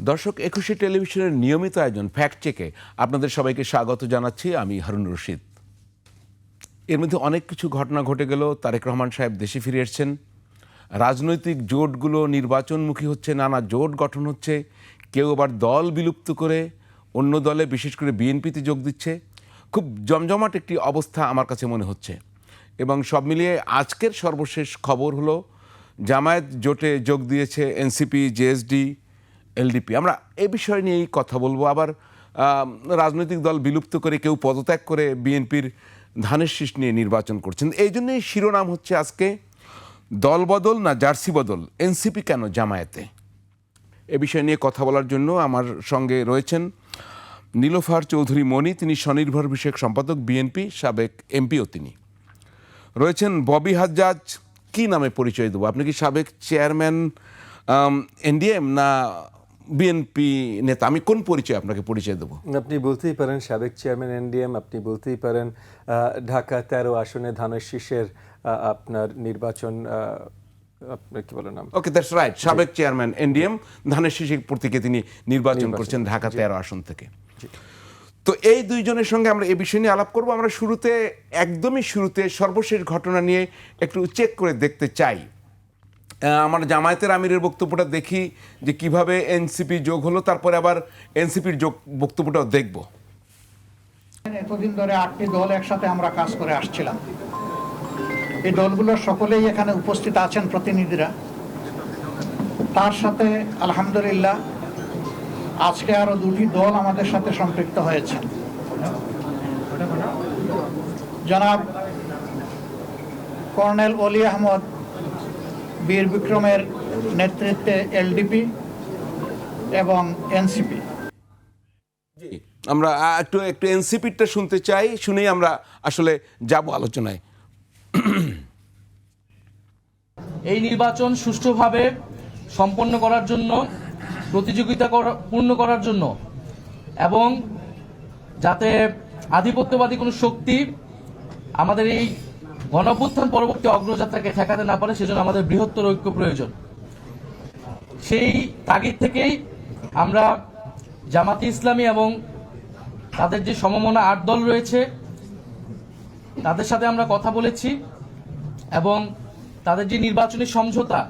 দর্শক, একুশে টেলিভিশনের নিয়মিত আয়োজন ফ্যাক্ট চেকে আপনাদের সবাইকে স্বাগত জানাচ্ছি। আমি হারুন রশিদ। এর মধ্যে অনেক কিছু ঘটনা ঘটে গেল। তারেক রহমান সাহেব দেশে ফিরে এসছেন। রাজনৈতিক জোটগুলো নির্বাচনমুখী হচ্ছে, নানা জোট গঠন হচ্ছে। কেউ আবার দল বিলুপ্ত করে অন্য দলে, বিশেষ করে বিএনপিতে যোগ দিচ্ছে। খুব জমজমাট একটি অবস্থা আমার কাছে মনে হচ্ছে। এবং সব মিলিয়ে আজকের সর্বশেষ খবর হলো জামায়াত জোটে যোগ দিয়েছে এনসিপি, জেএসডি, এলডিপি। আমরা এ বিষয় নিয়েই কথা বলবো। আবার রাজনৈতিক দল বিলুপ্ত করে কেউ পদত্যাগ করে বিএনপির ধানের শীষ নিয়ে নির্বাচন করছেন। এই জন্যই শিরোনাম হচ্ছে আজকে দল বদল না জার্সি বদল, এনসিপি কেন জামায়াতে। এ বিষয় নিয়ে কথা বলার জন্য আমার সঙ্গে রয়েছেন নীলোফার চৌধুরী মণি, তিনি স্বনির্ভর বিষয়ক সম্পাদক বিএনপি, সাবেক এমপিও তিনি। রয়েছেন ববি হাজ্জাজ। কি নামে পরিচয় দেবো? আপনি কি সাবেক চেয়ারম্যান এনডিএম না বিএনপি নেতা? আমি কোন পরিচয় আপনাকে পরিচয় দেবো? আপনি বলতেই পারেন সাবেক চেয়ারম্যান এনডিএম, আপনি বলতেই পারেন ঢাকা 13 আসনে ধানের শীষের আপনার নির্বাচন, আপনার কি বলে নাম? ওকে, দ্যাটস রাইট। সাবেক চেয়ারম্যান এনডিএম, ধানের শীষের প্রতীকে তিনি নির্বাচন করছেন ঢাকা 13 আসন থেকে। তো এই দুইজনের সঙ্গে আমরা এই বিষয় নিয়ে আলাপ করবো। আমরা একদমই শুরুতে সর্বশেষ ঘটনা নিয়ে একটু চেক করে দেখতে চাই। আমার জামায়াতের আমিরের বক্তব্যটা দেখি যে কিভাবে এনসিপি যোগ হলো, তারপরে আবার এনসিপির বক্তব্যটাও দেখব। এতদিন ধরে 8টি দল একসাথে আমরা কাজ করে আসছিলাম। এই দলগুলোর সকলেই এখানে উপস্থিত আছেন প্রতিনিধিরা। তার সাথে আলহামদুলিল্লাহ আজকে আরো 2টি দল আমাদের সাথে সম্পৃক্ত হয়েছে। জনাব কর্নেল অলি আহমদ বীর বিক্রমের নেতৃত্বে এলডিপি এবং এনসিপি। আমরা একটু এনসিপিটা শুনতে চাই, শুনেই আমরা আসলে যাব আলোচনায়। এই নির্বাচন সুষ্ঠুভাবে সম্পন্ন করার জন্য, প্রতিযোগিতা পূর্ণ করার জন্য এবং যাতে আধিপত্যবাদী কোনো শক্তি আমাদের এই গণঅভ্যুত্থান পরবর্তী অগ্রযাত্রাকে ঠেকাতে না পারে, সেজন্য আমাদের বৃহত্তর ঐক্য প্রয়োজন। সেই তাগিদ থেকেই আমরা জামাতে ইসলামী এবং তাদের যে সমমনা 8 দল রয়েছে তাদের সাথে আমরা কথা বলেছি এবং তাদের যে নির্বাচনী সমঝোতা,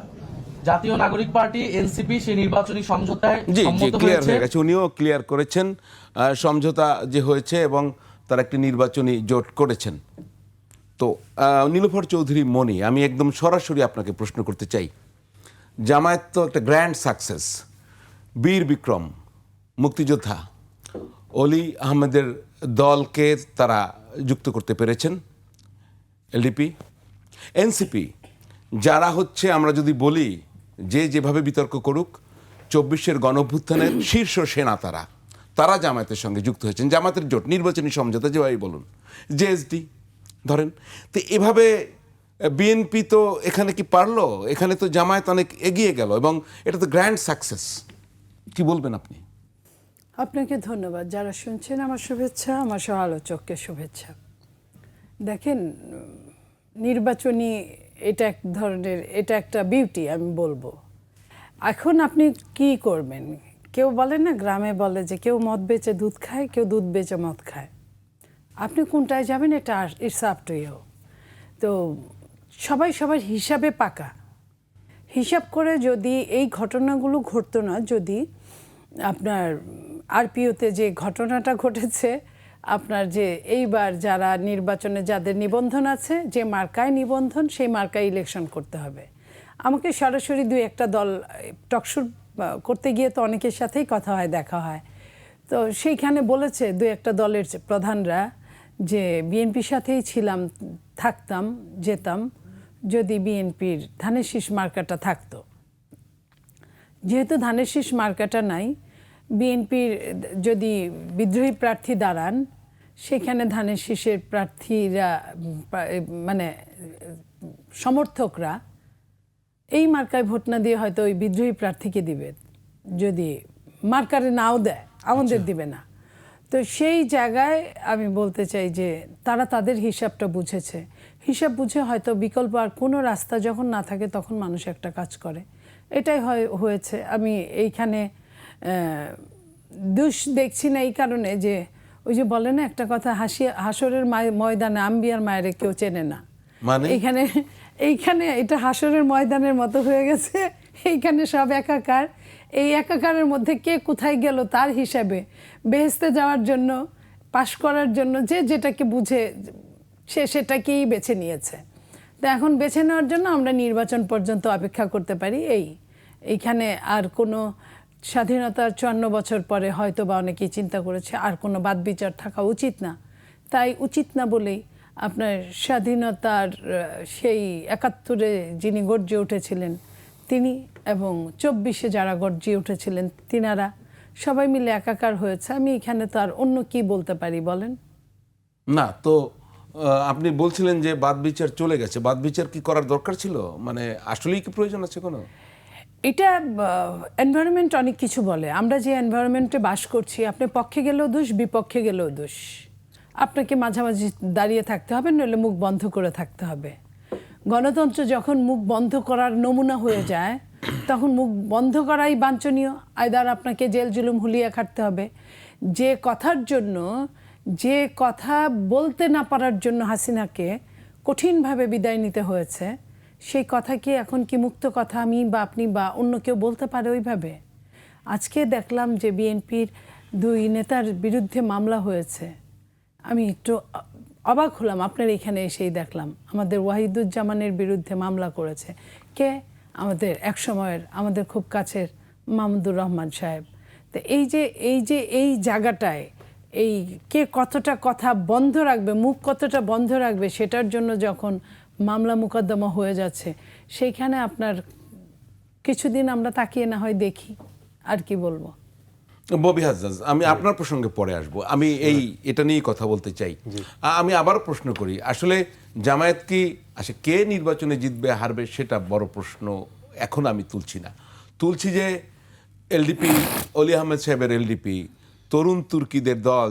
জাতীয় নাগরিক পার্টি এনসিপি, সেই নির্বাচনী সমঝোতায় সম্মত হয়েছে। উনিও ক্লিয়ার করেছেন সমঝোতা যে হয়েছে এবং তারা একটি নির্বাচনী জোট করেছেন। তো নীলোফার চৌধুরী মণি, আমি একদম সরাসরি আপনাকে প্রশ্ন করতে চাই। জামায়াত তো একটা গ্র্যান্ড সাকসেস। বীর বিক্রম, মুক্তিযোদ্ধা অলি আহমেদের দলকে তারা যুক্ত করতে পেরেছেন। এলডিপি, এনসিপি, যারা হচ্ছে আমরা যদি বলি যে যেভাবে বিতর্ক করুক 24-এর গণঅভ্যুত্থানের শীর্ষ সেনা, তারা জামায়াতের সঙ্গে যুক্ত হয়েছেন। জামায়াতের জোট, নির্বাচনী সমঝোতা যেভাবেই বলুন, জেএসডি ধরেন। তো এভাবে বিএনপি তো এখানে কি পারলো? এখানে তো জামায়াত অনেক এগিয়ে গেল এবং এটা তো গ্র্যান্ড সাকসেস। কি বলবেন আপনি? আপনাকে ধন্যবাদ। যারা শুনছেন আমার শুভেচ্ছা, আমার সহ আলোচককে শুভেচ্ছা। দেখেন, নির্বাচনী এটা এক ধরনের, এটা একটা বিউটি আমি বলবো। এখন আপনি কি করবেন? কেউ বলে না, গ্রামে বলে যে কেউ মদ বেচে দুধ খায়, কেউ দুধ বেচে মদ খায়। আপনি কোনটায় যাবেন এটা ইটস আপ টু ইউ। তো সবাই সবার হিসাবে পাকা। হিসাব করে যদি এই ঘটনাগুলো ঘটতো না, যদি আপনার আরপিওতে যে ঘটনাটা ঘটেছে, আপনার যে এইবার যারা নির্বাচনে যাদের নিবন্ধন আছে, যে মার্কায় নিবন্ধন, সেই মার্কায় ইলেকশন করতে হবে। আমাকে সরাসরি 2-1টা দল টকশোর করতে গিয়ে তো অনেকের সাথেই কথা হয়, দেখা হয়। তো সেইখানে বলেছে 2-1টা দলের প্রধানরা যে বিএনপির সাথেই ছিলাম, থাকতাম, যেতাম যদি বিএনপির ধানের শীষ মার্কাটা থাকতো। যেহেতু ধানের শীষ মার্কাটা নাই, বিএনপির যদি বিদ্রোহী প্রার্থী দাঁড়ান, সেখানে ধানের শীষের প্রার্থীরা মানে সমর্থকরা এই মার্কায় ভোট না দিয়ে হয়তো ওই বিদ্রোহী প্রার্থীকে দিবে, যদি মার্কারে নাও দেয় আমাদের দিবে না। তো সেই জায়গায় আমি বলতে চাই যে তারা তাদের হিসাবটা বুঝেছে। হিসাব বুঝে হয়তো বিকল্প আর কোনো রাস্তা যখন না থাকে তখন মানুষ একটা কাজ করে। এটাই হয়েছে। আমি এইখানে দোষ দেখছি না এই কারণে যে ওই যে বলে না একটা কথা, হাসরের ময়দানে আম্বিয়ার মায়ের কেউ চেনে না। মানে এইখানে এটা হাসরের ময়দানের মতো হয়ে গেছে, এইখানে সব একাকার। এই একাকারের মধ্যে কে কোথায় গেল তার হিসাবে বেহেস্তে যাওয়ার জন্য, পাশ করার জন্য যে যেটাকে বুঝে সে সেটাকেই বেছে নিয়েছে। তো এখন বেছে নেওয়ার জন্য আমরা নির্বাচন পর্যন্ত অপেক্ষা করতে পারি। এইখানে আর কোনো স্বাধীনতার 54 বছর পরে হয়তো বা অনেকেই চিন্তা করেছে আর কোনো বাদবিচার থাকা উচিত না। তাই উচিত না বলেই আপনার স্বাধীনতার সেই 71-এ যিনি গর্জে উঠেছিলেন তিনি এবং 24-এ যারা গর্জে উঠেছিলেন তিনারা সবাই মিলে একাকার হয়েছে। আমি এখানে তো আর অন্য কি বলতে পারি বলেন? না তো আপনি বলছিলেন যে বাদবিচার চলে গেছে, বাদবিচার কি করার দরকার ছিল? মানে আসলেই কি প্রয়োজন আছে কোনো? এটা এনভায়রনমেন্ট অনেক কিছু বলে। আমরা যে এনভায়রনমেন্টে বাস করছি, আপনি পক্ষে গেলেও দোষ, বিপক্ষে গেলেও দোষ। আপনাকে মাঝামাঝি দাঁড়িয়ে থাকতে হবে, নইলে মুখ বন্ধ করে থাকতে হবে। গণতন্ত্র যখন মুখ বন্ধ করার নমুনা হয়ে যায় তখন মুখ বন্ধ করাই বাঞ্ছনীয়। আইদার আপনাকে জেল জুলুম হুলিয়া খাটতে হবে। যে কথার জন্য, যে কথা বলতে না পারার জন্য হাসিনাকে কঠিনভাবে বিদায় নিতে হয়েছে, সেই কথা কি এখন কি মুক্ত কথা আমি বা আপনি বা অন্য কেউ বলতে পারে ওইভাবে? আজকে দেখলাম যে বিএনপির 2 নেতার বিরুদ্ধে মামলা হয়েছে। আমি একটু অবাক হলাম, আপনার এখানে এসেই দেখলাম আমাদের ওয়াহিদুজ্জামানের বিরুদ্ধে মামলা করেছে কে? আমাদের এক সময়ের আমাদের খুব কাছের মাহমুদুর রহমান সাহেব। তো এই জায়গাটায় এই কে কতটা কথা বন্ধ রাখবে, মুখ কতটা বন্ধ রাখবে, সেটার জন্য যখন মামলা মোকদ্দমা হয়ে যাচ্ছে, সেইখানে আপনার কিছুদিন আমরা তাকিয়ে না হয় দেখি, আর কি বলবো। ববি হাজ্জাজ, আমি আপনার প্রসঙ্গে পরে আসবো, আমি এটা নিয়ে কথা বলতে চাই। আমি আবার প্রশ্ন করি, আসলে জামায়াত কি কে নির্বাচনে জিতবে হারবে সেটা বড় প্রশ্ন এখন আমি তুলছি না। তুলছি যে এলডিপি, অলি আহমেদ সাহেবের এলডিপি, তরুণ তুর্কিদের দল,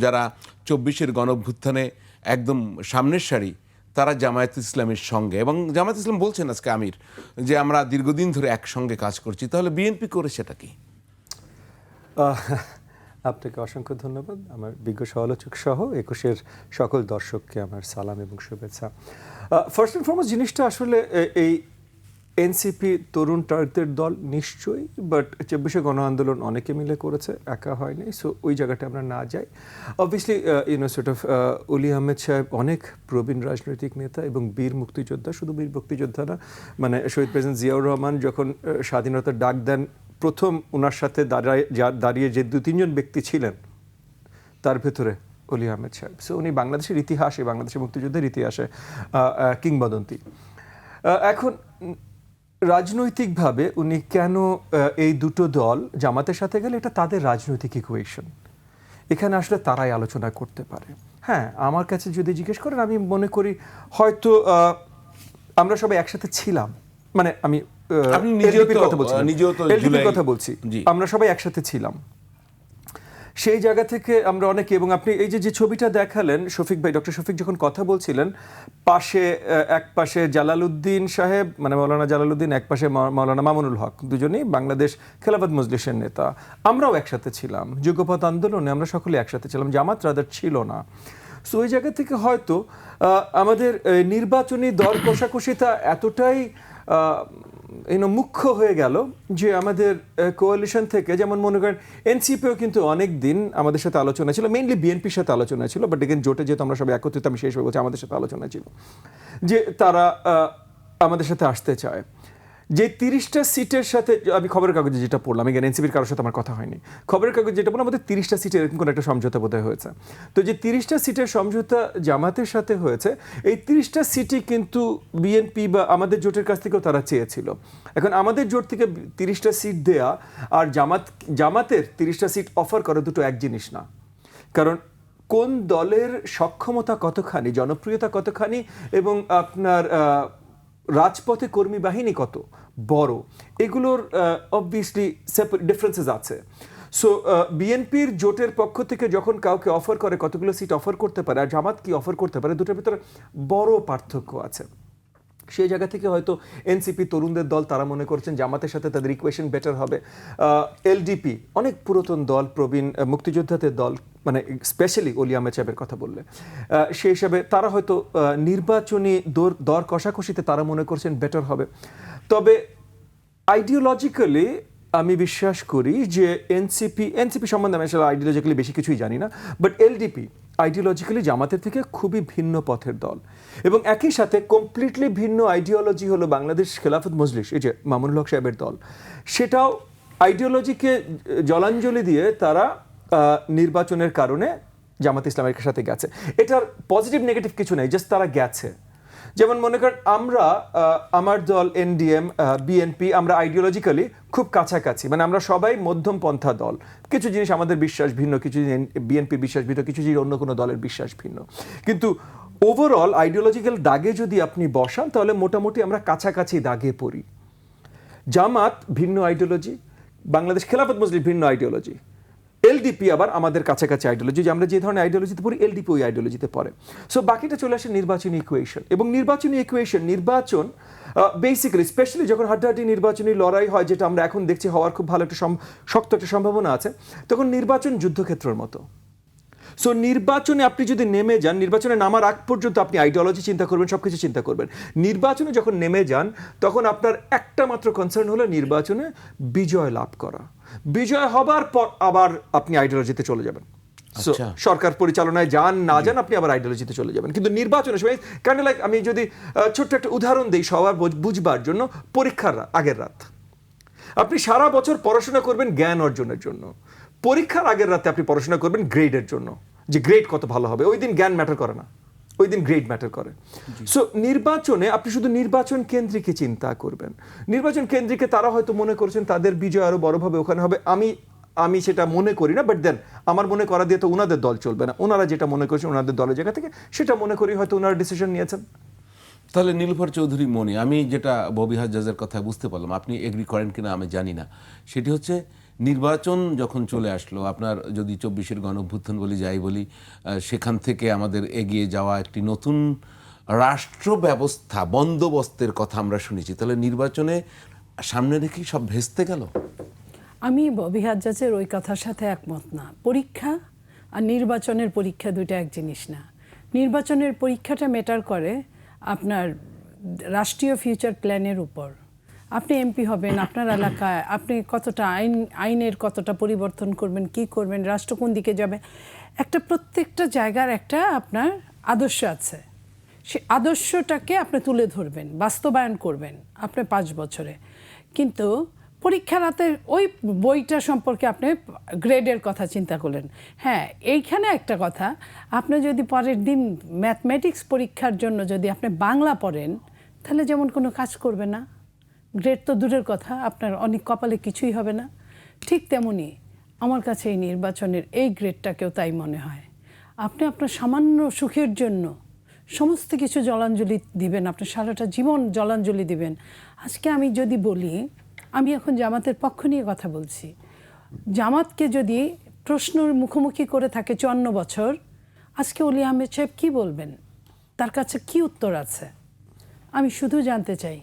যারা 24-এর গণঅভ্যুত্থানে একদম সামনের সারি, তারা জামায়াত ইসলামের সঙ্গে, এবং জামায়াত ইসলাম বলছেন আজকে আমির যে আমরা দীর্ঘদিন ধরে একসঙ্গে কাজ করছি। তাহলে বিএনপি করে সেটা কি? আপনাকে অসংখ্য ধন্যবাদ। আমার বিজ্ঞ সমালোচক সহ 21-এর সকল দর্শককে আমার সালাম এবং শুভেচ্ছা। ফার্স্ট অ্যান্ড ফরমোস্ট জিনিসটা আসলে এই এনসিপি তরুণ টার্কদের দল নিশ্চয়ই, বাট 24-এ গণ আন্দোলন অনেকে মিলে করেছে, একা হয়নি। সো ওই জায়গাটা আমরা না যাই। অবভিয়াসলি অলি আহমেদ সাহেব অনেক প্রবীণ রাজনৈতিক নেতা এবং বীর মুক্তিযোদ্ধা। শুধু বীর মুক্তিযোদ্ধা না, মানে শহীদ প্রেসিডেন্ট জিয়াউর রহমান যখন স্বাধীনতার ডাক দেন, প্রথম ওনার সাথে দাঁড়িয়ে যে 2-3 জন ব্যক্তি ছিলেন তার ভেতরে অলি আহমেদ সাহেব। সো উনি বাংলাদেশের ইতিহাসে, বাংলাদেশের মুক্তিযুদ্ধের ইতিহাসে কিংবদন্তি। এখন রাজনৈতিকভাবে উনি কেন এই দুটো দল জামাতের সাথে গেলে, এটা তাদের রাজনৈতিক ইকুয়েশন। এখানে আসলে তারাই আলোচনা করতে পারে। হ্যাঁ, আমার কাছে যদি জিজ্ঞেস করেন, আমি মনে করি হয়তো আমরা সবাই একসাথে ছিলাম, মানে আমি এলডিপির কথা বলছি, আমরা সবাই একসাথে ছিলাম। সেই জায়গা থেকে আমরা অনেকে, এবং আপনি এই যে ছবিটা দেখালেন শফিক ভাই, ডক্টর শফিক যখন কথা বলছিলেন, এক পাশে জালালউদ্দিন সাহেব, মানে মৌলানা জালালউদ্দিন, এক পাশে মৌলানা মামুনুল হক, দুজনেই বাংলাদেশ খেলাফত মজলিসের নেতা। আমরাও একসাথে ছিলাম যুগপৎ আন্দোলনে, আমরা সকলে একসাথে ছিলাম, জামাত রাদার ছিল না। সো ওই জায়গা থেকে হয়তো আমাদের নির্বাচনী দর কষাকষিটা এতটাই মুখ্য হয়ে গেল যে আমাদের কোয়ালিশন থেকে, যেমন মনে করেন এনসিপিও কিন্তু অনেক দিন আমাদের সাথে আলোচনা ছিল, মেইনলি বিএনপির সাথে আলোচনা ছিল, বাট এগেন জোটে যেহেতু আমরা সবাই একত্রিত, আমি শেষ হয়ে বলছি, আমাদের সাথে আলোচনা ছিল যে তারা আমাদের সাথে আসতে চায়। যে 30টা সিটের সাথে, আমি খবরের কাগজে যেটা পড়লাম, এখানে এনসিপির কারোর সাথে আমার কথা হয়নি, খবরের কাগজে যেটা পড়লাম, আমাদের 30টা সিটের এরকম কোনো একটা সমঝোতা বোধহয় হয়েছে। তো যে 30টা সিটের সমঝোতা জামাতের সাথে হয়েছে, এই 30টা সিটই কিন্তু বিএনপি বা আমাদের জোটের কাছ থেকেও তারা চেয়েছিল। এখন আমাদের জোট থেকে 30টা সিট দেয়া আর জামাতের 30টা সিট অফার করা দুটো এক জিনিস না। কারণ কোন দলের সক্ষমতা কতখানি, জনপ্রিয়তা কতখানি, এবং আপনার রাজপথে কর্মী বাহিনী কত বড়, এগুলোর অবভিয়াসলি ডিফারেন্সেস আছে। সো বিএনপির জোটের পক্ষ থেকে যখন কাউকে অফার করে, কতগুলো সিট অফার করতে পারে, আর জামাত কি অফার করতে পারে, দুটোর ভিতরে বড় পার্থক্য আছে। সেই জায়গা থেকে হয়তো এনসিপি তরুণদের দল, তারা মনে করছেন জামাতের সাথে তাদের ইকুয়েশন বেটার হবে। এলডিপি অনেক পুরাতন দল, প্রবীণ মুক্তিযোদ্ধাদের দল, মানে স্পেশালি অলি আহমেদ সাহেবের কথা বললে সেই হিসাবে তারা হয়তো নির্বাচনী দর কষাকষিতে তারা মনে করছেন বেটার হবে। তবে আইডিওলজিক্যালি আমি বিশ্বাস করি যে এনসিপি সম্বন্ধে আমি আসলে আইডিওলজিক্যালি বেশি কিছুই জানি না, বাট এলডিপি আইডিওলজিক্যালি জামাতের থেকে খুবই ভিন্ন পথের দল, এবং একই সাথে কমপ্লিটলি ভিন্ন আইডিওলজি হলো বাংলাদেশ খেলাফত মজলিস, এই যে মামুনুল হক সাহেবের দল, সেটাও আইডিওলজিকে জলাঞ্জলি দিয়ে তারা নির্বাচনের কারণে জামাত ইসলামের সাথে গেছে। এটার পজিটিভ নেগেটিভ কিছু নেই, জাস্ট তারা গেছে। যেমন মনে করেন আমরা, আমার দল এনডিএম, বিএনপি, আমরা আইডিওলজিক্যালি খুব কাছাকাছি, মানে আমরা সবাই মধ্যম পন্থা দল। কিছু জিনিস আমাদের বিশ্বাস ভিন্ন, কিছু জিনিস বিএনপির বিশ্বাস ভিন্ন, কিছু জিনিস অন্য কোনো দলের বিশ্বাস ভিন্ন, কিন্তু ওভারঅল আইডিওলজিক্যাল দাগে যদি আপনি বসান তাহলে মোটামুটি আমরা কাছাকাছি দাগে পড়ি। জামাত ভিন্ন আইডিওলজি, বাংলাদেশ খেলাফত মজলিস ভিন্ন আইডিওলজি, এলডিপি আবার আমাদের কাছাকাছি আইডিওলজি, যে আমরা যে ধরনের আইডিওলজিতে পড়ি এলডিপি ওই আইডিওলজিতে পড়ে। সো বাকিটা চলে আসে নির্বাচনী ইকুয়েশন, এবং নির্বাচনী ইকুয়েশন নির্বাচন বেসিক্যালি স্পেশালি যখন হাড্ডাহাড্ডি নির্বাচনী লড়াই হয়, যেটা আমরা এখন দেখছি হওয়ার খুব ভালো একটা শক্ত একটা সম্ভাবনা আছে, তখন নির্বাচন যুদ্ধক্ষেত্রের মতো। সো নির্বাচনে আপনি যদি নেমে যান, নির্বাচনে নামার আগ পর্যন্ত আপনি আইডিওলজি চিন্তা করবেন, সব কিছু চিন্তা করবেন। নির্বাচনে যখন নেমে যান তখন আপনার একটা মাত্র কনসার্ন হলো নির্বাচনে বিজয় লাভ করা। বিজয় হবার পর আবার আপনি আইডিওলজিতে চলে যাবেন। So, সরকার পরিচালনায় যান না যান আপনি আবার আইডিওলজিতে চলে যাবেন। কিন্তু নির্বাচনের সময় কাইন্ড লাইক, আমি যদি ছোট্ট একটা উদাহরণ দিই সবার বুঝবার জন্য, পরীক্ষার আগের রাত আপনি সারা বছর পড়াশোনা করবেন জ্ঞান অর্জনের জন্য, পরীক্ষার আগের রাতে আপনি পড়াশোনা করবেন গ্রেডের জন্য, যে গ্রেড কত ভালো হবে। ওই দিন জ্ঞান ম্যাটার করে না, ওই দিন গ্রেড ম্যাটার করে। সো নির্বাচনে আপনি শুধু নির্বাচন কেন্দ্রিকে চিন্তা করবেন। নির্বাচন কেন্দ্রিকে তারা হয়তো মনে করছেন তাদের বিজয় আরো বড়ভাবে ওখানে হবে, আমি সেটা মনে করি না, বাট দেন আমার মনে করা দিয়ে তো ওনাদের দল চলবে না। ওনারা যেটা মনে করছেন ওনাদের দলের জায়গা থেকে, সেটা মনে করি হয়তো ওনারা ডিসিশন নিয়েছেন। তাহলে নীলুফার চৌধুরী মনি, আমি যেটা ববি হাজ্জাজের কথা বুঝতে পারলাম, আপনি এগ্রি করেন কিনা আমি জানি না, সেটি হচ্ছে নির্বাচন যখন চলে আসলো, আপনার যদি 24-এর গণঅভ্যুত্থান বলি যাই বলি, সেখান থেকে আমাদের এগিয়ে যাওয়া একটি নতুন রাষ্ট্র ব্যবস্থা বন্দোবস্তের কথা আমরা শুনেছি, তাহলে নির্বাচনে সামনে রেখেই সব ভেস্তে গেল। আমি ববি হাজ্জাজের ওই কথার সাথে একমত না। পরীক্ষা আর নির্বাচনের পরীক্ষা দুটো এক জিনিস না। নির্বাচনের পরীক্ষাটা ম্যাটার করে আপনার রাষ্ট্রীয় ফিউচার প্ল্যানের উপর। আপনি এমপি হবেন, আপনার এলাকায় আপনি কতটা আইনের কতটা পরিবর্তন করবেন, কি করবেন, রাষ্ট্র কোন দিকে যাবে, একটা প্রত্যেকটা জায়গার একটা আপনার আদর্শ আছে। সে আদর্শটাকে আপনি তুলে ধরবেন, বাস্তবায়ন করবেন আপনি 5 বছরে। কিন্তু পরীক্ষার রাতে ওই বইটা সম্পর্কে আপনি গ্রেডের কথা চিন্তা করলেন। হ্যাঁ, এইখানে একটা কথা, আপনি যদি পরের দিন ম্যাথমেটিক্স পরীক্ষার জন্য যদি আপনি বাংলা পড়েন, তাহলে যেমন কোনো কাজ করবে না, গ্রেড তো দূরের কথা, আপনার অনেক কপালে কিছুই হবে না। ঠিক তেমনি আমার কাছে এই নির্বাচনের এই গ্রেডটাকেও তাই মনে হয়। আপনি আপনার সামান্য সুখের জন্য সমস্ত কিছু জলাঞ্জলি দিবেন, আপনার সারাটা জীবন জলাঞ্জলি দিবেন। আজকে আমি যদি বলি, আমি এখন জামাতের পক্ষ নিয়ে কথা বলছি, জামাতকে যদি প্রশ্নের মুখোমুখি করে থাকে 54 বছর, আজকে অলি আহমেদ সাহেব কী বলবেন, তার কাছে কি উত্তর আছে? আমি শুধু জানতে চাই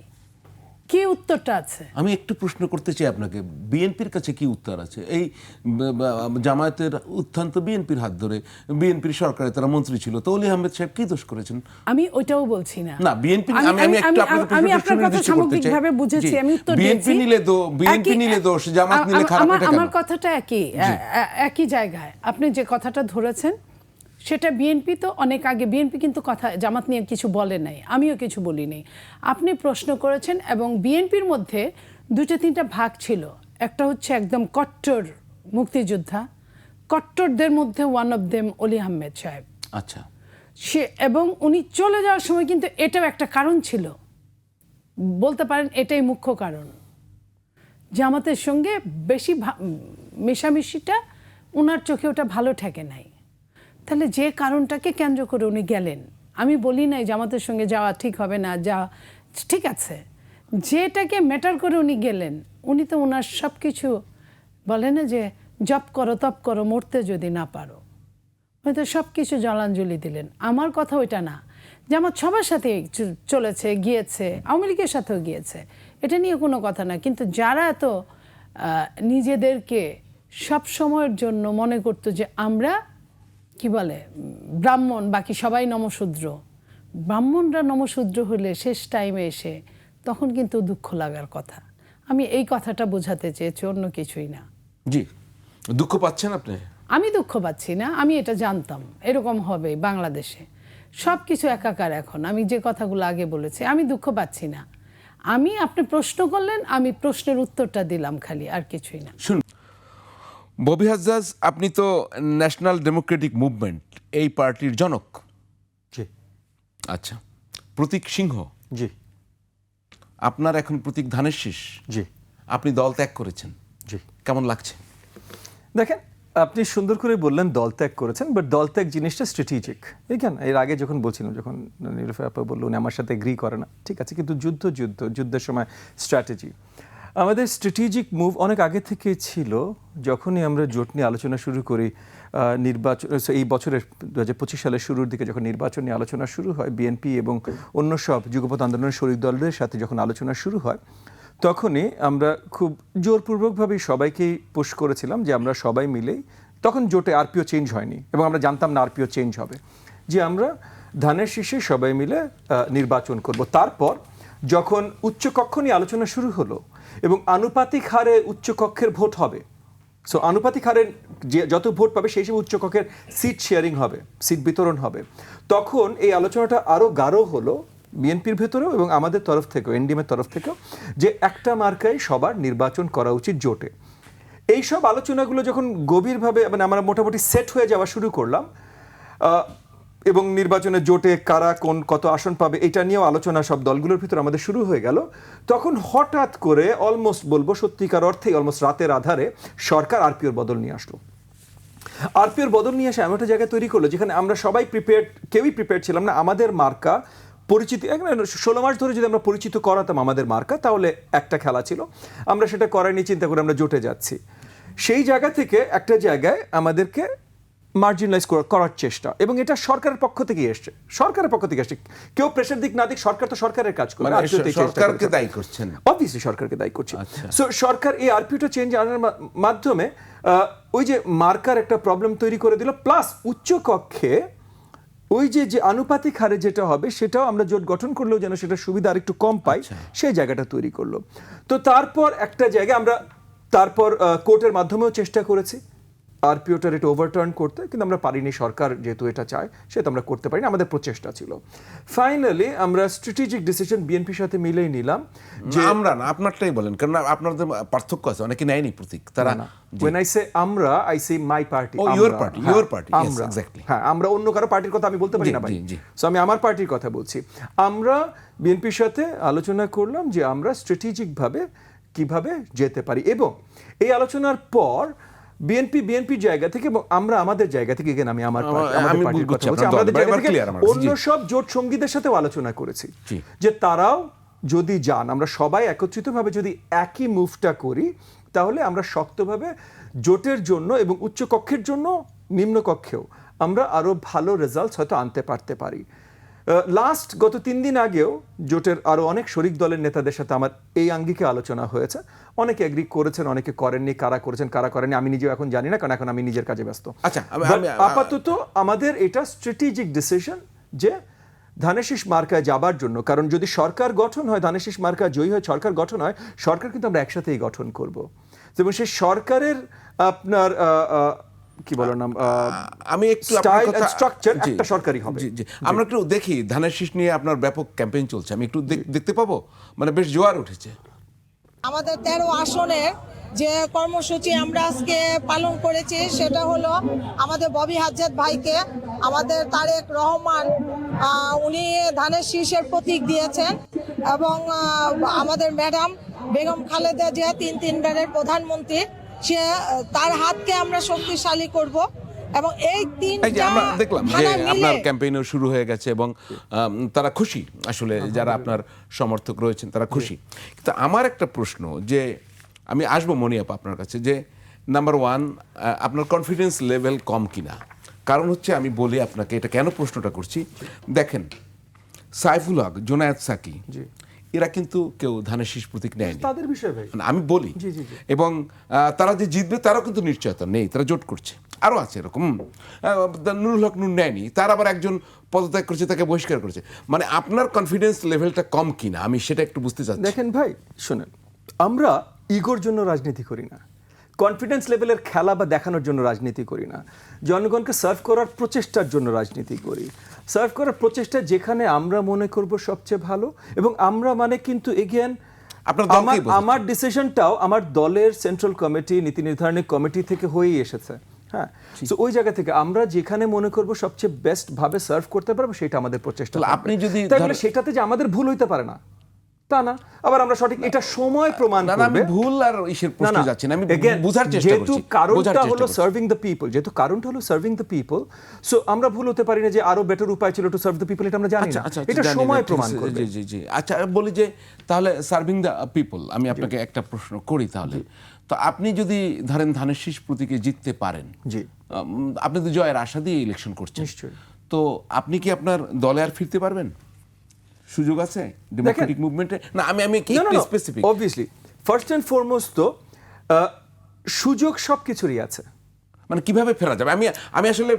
কি উত্তরটা আছে। আমি একটু প্রশ্ন করতে চাই আপনাকে, বিএনপির কাছে কি উত্তর আছে? এই জামায়াতের উত্থান তো বিএনপির হাত ধরে, বিএনপির সরকারে তারা মন্ত্রী ছিল, তো অলি আহমেদ সাহেব কি দোষ করেছেন? আমি ওইটাও বলছি না। না, বিএনপি, আমি আপনার কথা সামগ্রিকভাবে বুঝেছি, আমি উত্তর দিয়েছি। বিএনপি নিলে দোষ, জামাত নিলে খারাপ, এটা কেন? আমার কথাটা একই জায়গায়। আপনি যে কথাটা ধরেছেন সেটা বিএনপি তো অনেক আগে, বিএনপি কিন্তু কথা জামাত নিয়ে কিছু বলে নাই, আমিও কিছু বলি নাই। আপনি প্রশ্ন করেছেন, এবং বিএনপির মধ্যে 2-3টা ভাগ ছিল। একটা হচ্ছে একদম কট্টর মুক্তিযোদ্ধা, কট্টরদের মধ্যে ওয়ান অফ দেম অলি আহমেদ সাহেব। আচ্ছা, সে, এবং উনি চলে যাওয়ার সময় কিন্তু এটাও একটা কারণ ছিল, বলতে পারেন এটাই মুখ্য কারণ। জামাতের সঙ্গে বেশি মেশামেশিটা ওনার চোখে ওটা ভালো ঠেকে নাই। তাহলে যে কারণটাকে কেন্দ্র করে উনি গেলেন, আমি বলি নাই জামাতের সঙ্গে যাওয়া ঠিক হবে না, যাওয়া ঠিক আছে, যেটাকে ম্যাটার করে উনি গেলেন, উনি তো ওনার সব কিছু বলে না যে জপ করো তপ করো মরতে যদি না পারো, উনি তো সব কিছু জলাঞ্জলি দিলেন। আমার কথা ওইটা না জামাত সবার সাথে চলেছে, গিয়েছে, আওয়ামী লীগের সাথেও গিয়েছে, এটা নিয়ে কোনো কথা না। কিন্তু যারা এত নিজেদেরকে সব সময়ের জন্য মনে করতো যে আমরা কি বলে ব্রাহ্মণ, বাকি সবাই নমশূদ্র, ব্রাহ্মণরা নমশূদ্র হলে শেষ টাইমে এসে তখন কিন্তু দুঃখ লাগার কথা। আমি এই কথাটা বোঝাতে চেয়েছি, অন্য কিছুই না। জি, দুঃখ পাচ্ছেন আপনি? আমি দুঃখ পাচ্ছি না, আমি এটা জানতাম এরকম হবে বাংলাদেশে, সব কিছু একাকার। এখন আমি যে কথাগুলো আগে বলেছি, আমি দুঃখ পাচ্ছি না। আপনি প্রশ্ন করলেন, আমি প্রশ্নের উত্তরটা দিলাম খালি, আর কিছুই না। শুনুন ববি হাজ্জাজ, আপনি তো ন্যাশনাল ডেমোক্রেটিক মুভমেন্ট এই পার্টির জনক। জি আচ্ছা, প্রতীক সিংহ, জি আপনার এখন প্রতীক ধানের শীষ। জি আপনি দল ত্যাগ করেছেন, জি কেমন লাগছে? দেখেন, আপনি সুন্দর করে বললেন দল ত্যাগ করেছেন, বাট দল ত্যাগ জিনিসটা স্ট্র্যাটেজিক। দেখেন, এর আগে যখন বলছিলাম, যখন নীলুফা আপা বললো উনি আমার সাথে এগ্রি করে না, ঠিক আছে, কিন্তু যুদ্ধের সময় স্ট্র্যাটেজি, আমাদের স্ট্র্যাটেজিক মুভ অনেক আগে থেকে ছিল। যখনই আমরা জোট নিয়ে আলোচনা শুরু করি, নির্বাচন এই বছরের 2025 সালের শুরুর দিকে যখন নির্বাচন নিয়ে আলোচনা শুরু হয়, বিএনপি এবং অন্য সব যুগপৎ আন্দোলনের শরিক দলদের সাথে যখন আলোচনা শুরু হয়, তখনই আমরা খুব জোরপূর্বকভাবেই সবাইকেই পুশ করেছিলাম যে আমরা সবাই মিলেই, তখন জোটে আরপিও চেঞ্জ হয়নি এবং আমরা জানতাম না আরপিও চেঞ্জ হবে, যে আমরা ধানের শীষে সবাই মিলে নির্বাচন করব। তারপর যখন উচ্চকক্ষ নিয়ে আলোচনা শুরু হলো এবং আনুপাতিক হারে উচ্চকক্ষের ভোট হবে, সো আনুপাতিক হারে যে যত ভোট পাবে সেই হিসেবে উচ্চকক্ষের সিট শেয়ারিং হবে, সিট বিতরণ হবে, তখন এই আলোচনাটা আরও গাঢ় হলো বিএনপির ভেতরেও এবং আমাদের তরফ থেকেও, এনডিএমের তরফ থেকেও, যে একটা মার্কায় সবার নির্বাচন করা উচিত জোটে। এইসব আলোচনাগুলো যখন গভীরভাবে মানে আমরা মোটামুটি সেট হয়ে যাওয়া শুরু করলাম, এবং নির্বাচনে জোটে কারা কোন কত আসন পাবে এটা নিয়েও আলোচনা সব দলগুলোর ভিতরে আমাদের শুরু হয়ে গেল, তখন হঠাৎ করে অলমোস্ট বলবো সত্যিকার অর্থেই অলমোস্ট রাতের আধারে সরকার আরপিওর বদল নিয়ে আসলো। আরপিওর বদল নিয়ে এসে এমন একটা জায়গায় তৈরি করলো যেখানে আমরা সবাই কেউই প্রিপেয়ার্ড ছিলাম না। আমাদের মার্কা পরিচিতি 16 মাস ধরে যদি আমরা পরিচিত করাতাম আমাদের মার্কা, তাহলে একটা খেলা ছিল, আমরা সেটা করাইনি, চিন্তা করে আমরা জোটে যাচ্ছি। সেই জায়গা থেকে একটা জায়গায় আমাদেরকে মার্জিনালাইজ করার চেষ্টা, এবং এটা সরকারের পক্ষ থেকে এসছে, কেউ প্রেশার দিক না দিক, সরকার তো সরকারের কাজ করে, সরকারকে দায়ী করছেন, অবভিয়াসলি সরকারকে দায়ী করছে। সো সরকার এই আরপিওটা চেঞ্জ আনার মাধ্যমে ওই যে মার্কার একটা প্রবলেম তৈরি করে দিল, প্লাস উচ্চ কক্ষে ওই যে আনুপাতিক হারে যেটা হবে সেটাও আমরা জোট গঠন করলেও যেন সেটা সুবিধা আর একটু কম পাই, সেই জায়গাটা তৈরি করলো। তো তারপর একটা জায়গায় আমরা কোর্টের মাধ্যমেও চেষ্টা করেছি আরপিওটার এটা ওভারটার্ন করতে, কিন্তু আমরা পারিনি। সরকার যেহেতু এটা চায় সেটা আমরা করতে পারিনি, আমাদের প্রচেষ্টা ছিল। ফাইনালি আমরা স্ট্র্যাটেজিক ডিসিশন বিএনপির সাথে মিলেই নিলাম যে আমরা না, আপনারটাই বলেন, কারণ আপনাদের পার্থক্য আছে, অনেকে নেয়নি প্রতীক তারা। when I say আমরা, I say my party, your party, আমরা, exactly, হ্যাঁ, আমরা অন্য কারো পার্টির কথা আমি বলতে পারি না ভাই, সো আমি আমার পার্টির কথা বলছি। আমরা বিএনপির সাথে আলোচনা করলাম যে আমরা স্ট্র্যাটেজিক ভাবে কিভাবে যেতে পারি, এবং এই আলোচনার পর বিএনপির জায়গা থেকে এবং আমরা আমাদের জায়গা থেকে, আমি আমার পার্টির কথা বলছি, আমাদের জায়গা থেকে অন্য সব জোট সঙ্গীদের সাথেও আলোচনা করেছি যে তারাও যদি যান, আমরা সবাই একত্রিতভাবে যদি একই মুভটা করি, তাহলে আমরা শক্তভাবে জোটের জন্য এবং উচ্চ কক্ষের জন্য নিম্ন কক্ষেও আমরা আরো ভালো রেজাল্ট হয়তো আনতে পারতে পারি। গত 3 দিন আগেও জোটের আরো অনেক শরিক দলের নেতাদের সাথে আমার এই আঙ্গিকে আলোচনা হয়েছে, অনেকে এগ্রি করেছেন, অনেকে করেননি, কারা করেছেন কারা করেননি আমি নিজেও এখন জানি না, কারণ এখন আমি নিজের কাজে ব্যস্ত। আচ্ছা, আপাতত আমাদের এটা স্ট্র্যাটেজিক ডিসিশন যে ধানের শীষ মার্কায় যাবার জন্য, কারণ যদি সরকার গঠন হয়, ধানের শীষ মার্কা জয়ী হয়, সরকার গঠন হয়, সরকার কিন্তু আমরা একসাথেই গঠন করব, এবং সেই সরকারের আপনার কি বলার নাম, আমি একটু স্টাইল এন্ড স্ট্রাকচার একটা সরকারি হবে। আমরা একটু দেখি, ধানের শীষ নিয়ে আপনার ব্যাপক ক্যাম্পেইন চলছে, আমি একটু দেখতে পাবো, মানে বেশ জোয়ার উঠেছে। আমাদের 13 আসনের যে কর্মসূচি আমরা আজকে পালন করেছি সেটা হলো আমাদের ববি হাজ্জাদ ভাইকে আমাদের তারেক রহমান উনি ধানের শীষের প্রতীক দিয়েছেন, এবং আমাদের ম্যাডাম বেগম খালেদা জিয়া 3 বারের প্রধানমন্ত্রী, সে তার হাতকে আমরা শক্তিশালী করব, এবং এই আমরা দেখলাম যে আপনার ক্যাম্পেইনও শুরু হয়ে গেছে এবং তারা খুশি, আসলে যারা আপনার সমর্থক রয়েছেন তারা খুশি। কিন্তু আমার একটা প্রশ্ন, যে আমি আসবো মনিয়াপা আপনার কাছে, যে নাম্বার 1 আপনার কনফিডেন্স লেভেল কম কিনা? কারণ হচ্ছে, আমি বলি আপনাকে এটা কেন প্রশ্নটা করছি, দেখেন সাইফুল হক, জোনায়েদ সাকি, জি। এরা কিন্তু কেউ ধানের শীষ প্রতীক নেয়নি। তাদের বিষয় ভাই। মানে আমি বলি, জি, জি, জি। এবং তারা যে জিতবে তারাও কিন্তু নিশ্চয়তা নেই, তারা জোট করছে। আরও আছে এরকম, নুরুল হক নূর নেয়নি, তার আবার একজন পদত্যাগ করেছে, তাকে বহিষ্কার করেছে। মানে আপনার কনফিডেন্স লেভেলটা কম কিনা আমি সেটা একটু বুঝতে চাচ্ছি। দেখেন ভাই, শোনেন, আমরা ইগোর জন্য রাজনীতি করি না, কনফিডেন্স লেভেলের খেলা বা দেখানোর জন্য রাজনীতি করি না, জনগণকে সার্ভ করার প্রচেষ্টার জন্য রাজনীতি করি। সার্ভ করার প্রচেষ্টা যেখানে আমরা মনে করব সবচেয়ে ভালো, এবং আমরা মানে কিন্তু এগেন আপনার দলকেই বোঝাচ্ছে। আমার ডিসিশনটাও আমার দলের সেন্ট্রাল কমিটি, নীতি নির্ধারণী কমিটি থেকে হয়েই এসেছে। হ্যাঁ, তো ওই জায়গা থেকে আমরা যেখানে মনে করব সবচেয়ে বেস্ট ভাবে সার্ভ করতে পারবো সেটা আমাদের প্রচেষ্টা। তাহলে আপনি যদি তাই বলে সেটাতে যে আমাদের ভুল হইতে পারে না তা না, আবার আমরা সঠিক, এটা সময় প্রমাণ না, আমি করবে। ভুল আর ইসের প্রশ্নে যাচ্ছি না, আমি Again, বোঝার চেষ্টা যেহেতু করছি। কারণটা হলো সার্ভিং দ্য পিপল, যেহেতু কারণটা হলো সার্ভিং দ্য পিপল, সো আমরা ভুল হতে পারি না যে আরো বেটার উপায় ছিল টু সার্ভ দ্য পিপল, এটা আমরা জানি না, এটা সময় প্রমাণ করবে। জি জি জি। আচ্ছা, বলি যে তাহলে সার্ভিং দ্য পিপল, আমি আপনাকে একটা প্রশ্ন করি তাহলে। তো আপনি যদি ধরেন ধানের শীষ প্রতীকে জিততে পারেন, জি, আপনি তো জয়ের আশা দিয়ে ইলেকশন করছেন, নিশ্চয়ই। তো আপনি কি আপনার দলে আর ফিরতে পারবেন? সুযোগ আছে ডেমোক্রেটিক মুভমেন্টে? না, আমি কি specific? Obviously first and foremost তো সুযোগ সবকিছুরই আছে। মানে কিভাবে ফেরা যাবে? আমি আসলে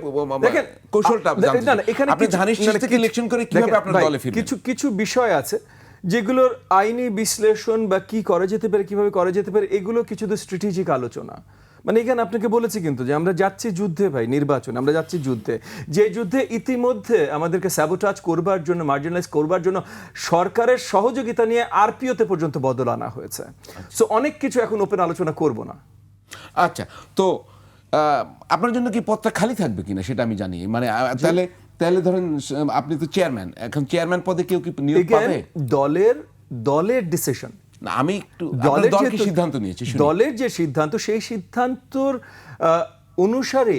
দেখেন, কৌশলটা জানতে না, চাই। এখানে আপনি ধানের শীষ থেকে ইলেকশন করে কিভাবে দেখেন আপনার ভাই, দলে ফিরবেন? কিছু বিষয় আছে যেগুলোর আইনি বিশ্লেষণ বা কি করা যেতে পারে, কিভাবে করা যেতে পারে, এগুলো কিছু তো স্ট্র্যাটেজিক আলোচনা। মানে এখানে আপনাকে বলেছি কিন্তু যে আমরা যাচ্ছি যুদ্ধে ভাই, নির্বাচন, আমরা যাচ্ছি যুদ্ধে, যে যুদ্ধে ইতিমধ্যে আমাদেরকে স্যাবোটাজ করবার জন্য, মার্জিনালাইজ করবার জন্য সরকারের সহযোগিতা নিয়ে আরপিওতে পর্যন্ত বদল আনা হয়েছে। সো অনেক কিছু এখন ওপেন আলোচনা করব না। আচ্ছা, তো আপনার জন্য কি পদটা খালি থাকবে কিনা সেটা আমি জানি। মানে তাহলে ধরেন আপনি তো চেয়ারম্যান, এখন চেয়ারম্যান পদে কেউ কি নিয়োগ পাবে? দলের ডিসিশন না, আমি একটু আপনার দল কি সিদ্ধান্ত নিয়েছে শুনি। দলের যে সিদ্ধান্ত, সেই সিদ্ধান্তর অনুসারে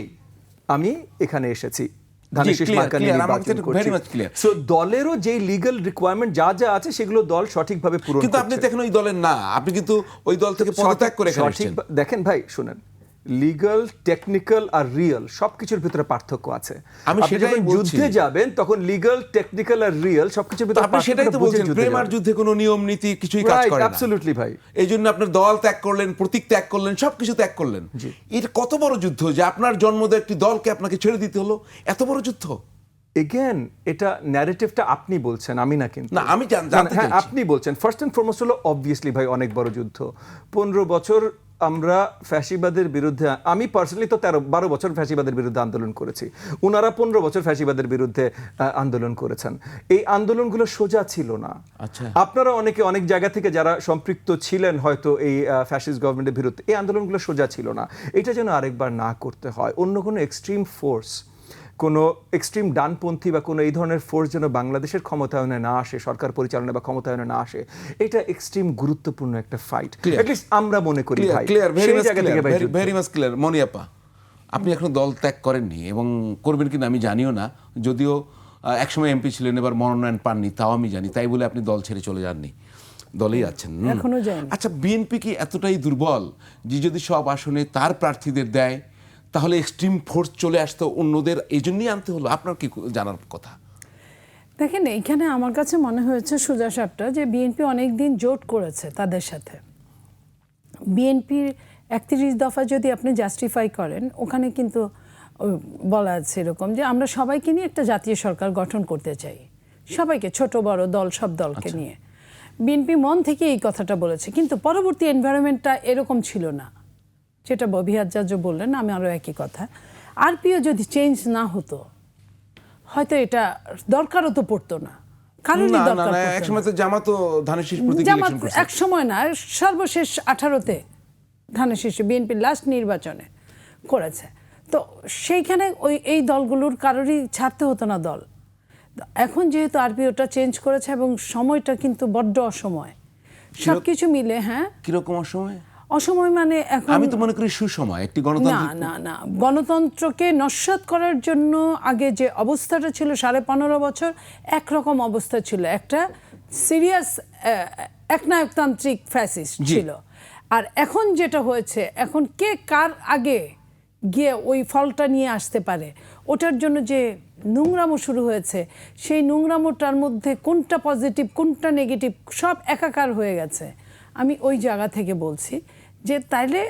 আমি এখানে এসেছি। ধানের শীষ মার্কা নিয়ে নির্বাচন করছি। সো দলেরও যে লিগ্যাল রিকোয়ারমেন্ট যা যা আছে সেগুলো দল সঠিকভাবে পূরণ করছে। কিন্তু আপনি তো এখন ওই দলের না, আপনি কিন্তু ওই দল থেকে পদত্যাগ করে এখানে এসেছেন। দেখেন ভাই, শুনেন, লিগ্যাল, টেকনিক্যাল আর রিয়েল সবকিছুর ভিতরে পার্থক্য আছে। আমি আপনি সেটাই যখন যুদ্ধে যাবেন তখন লিগ্যাল, টেকনিক্যাল আর রিয়েল সবকিছুর ভিতরে আপনি সেটাই তো বলছেন, প্রেম আর যুদ্ধে কোনো নিয়ম নীতি কিছুই কাজ করে না। অ্যাবসলিউটলি ভাই। এই জন্য আপনার দল ত্যাগ করলেন, প্রতীক ত্যাগ করলেন, সবকিছু ত্যাগ করলেন। এটা কত বড় যুদ্ধ যে আপনার জন্মদেয় একটি দলকে আপনাকে ছেড়ে দিতে হলো, এত বড় যুদ্ধ। এগেন, এটা ন্যারেটিভটা আপনি বলছেন, আমি না। কিন্তু না, আমি জানতে হ্যাঁ, চাইছি। আপনি বলছেন। ফার্স্ট এন্ড ফরমোস্ট হলো অবভিয়াসলি ভাই অনেক বড় যুদ্ধ। 15 বছর আমরা ফ্যাসিবাদের বিরুদ্ধে, আমি পার্সোনালি তো 12 বছর ফ্যাসিবাদের বিরুদ্ধে আন্দোলন করেছি, ওনারা 15 বছর ফ্যাসিবাদের বিরুদ্ধে আন্দোলন করেছেন। এই আন্দোলনগুলো সোজা ছিল না। আচ্ছা, আপনারা অনেকে অনেক জায়গা থেকে যারা সম্পৃক্ত ছিলেন হয়তো এই ফ্যাসিস্ট গভর্নমেন্টের বিরুদ্ধে, এই আন্দোলনগুলো সোজা ছিল না। এটা যেন আরেকবার না করতে হয়, অন্য কোনো এক্সট্রিম ফোর্স, কোনো এক্সট্রিম ডানপন্থী বা কোনো এই ধরনের ফোর্স যেন বাংলাদেশের ক্ষমতায়নে না আসে, সরকার পরিচালনা বা ক্ষমতায়নে না আসে, এটা এক্সট্রিম গুরুত্বপূর্ণ একটা ফাইট। অ্যাটলিস্ট আমরা মনে করি ভাই, সেই জায়গা থেকে ভাই ভেরি মাচ ক্লিয়ার। মনিয়াপা, আপনি এখনো দল ত্যাগ করেননি এবং করবেন কিনা আমি জানিও না, যদিও একসময় এমপি ছিলেন, এবার মনোনয়ন পাননি, তাও আমি জানি। তাই বলে আপনি দল ছেড়ে চলে যাননি, দলেই আছেন। এখনো যায়নি। আচ্ছা, বিএনপি কি এতটাই দুর্বল যে যদি সব আসনে তার প্রার্থীদের দেয় তাহলে এক্সট্রিম ফোর্স চলে আসতো, অন্যদের এই জন্যই আনতে হলো? আপনার কি জানার কথা? দেখেন, এইখানে আমার কাছে মনে হয়েছে সোজা সাপটা যে বিএনপি অনেক দিন জোট করেছে তাদের সাথে। বিএনপির 31 দফা যদি আপনি জাস্টিফাই করেন, ওখানে কিন্তু বলা আছে এরকম যে আমরা সবাইকে নিয়ে একটা জাতীয় সরকার গঠন করতে চাই, সবাইকে, ছোট বড় দল, সব দলকে নিয়ে। বিএনপি মন থেকে এই কথাটা বলেছে, কিন্তু পরবর্তী এনভায়রনমেন্টটা এরকম ছিল না, যেটা ববি হাজ্জাজ বললেন। আমি আরও একই কথা, আরপিও যদি চেঞ্জ না হতো হয়তো এটা দরকারও তো পড়তো না, কারণই দরকার পড়তো না। একসময় তো জামাতও ধানের শীষ প্রতীক ইলেকশন করছে। এক সময় না, সর্বশেষ 18-তে ধানের শীষে বিএনপির লাস্ট নির্বাচনে করেছে। তো সেইখানে এই দলগুলোর কারোরই ছাড়তে হতো না দল। এখন যেহেতু আরপিওটা চেঞ্জ করেছে এবং সময়টা কিন্তু বড্ড অসময়, সবকিছু মিলে। হ্যাঁ, কিরকম অসময়? অসময় মানে এখন আমি তো মনে করি সুসময় একটি গণতন্ত্র। না, গণতন্ত্রকে নস্যাৎ করার জন্য আগে যে অবস্থাটা ছিল 15.5 বছর, একরকম অবস্থা ছিল, একটা সিরিয়াস একনায়কতান্ত্রিক ফ্যাসিস্ট ছিল। আর এখন যেটা হয়েছে, এখন কে কার আগে গিয়ে ওই ফলটা নিয়ে আসতে পারে, ওটার জন্য যে নোংরামো শুরু হয়েছে, সেই নোংরামোটার মধ্যে কোনটা পজিটিভ কোনটা নেগেটিভ সব একাকার হয়ে গেছে। আমি ওই জায়গা থেকে বলছি যে তাইলে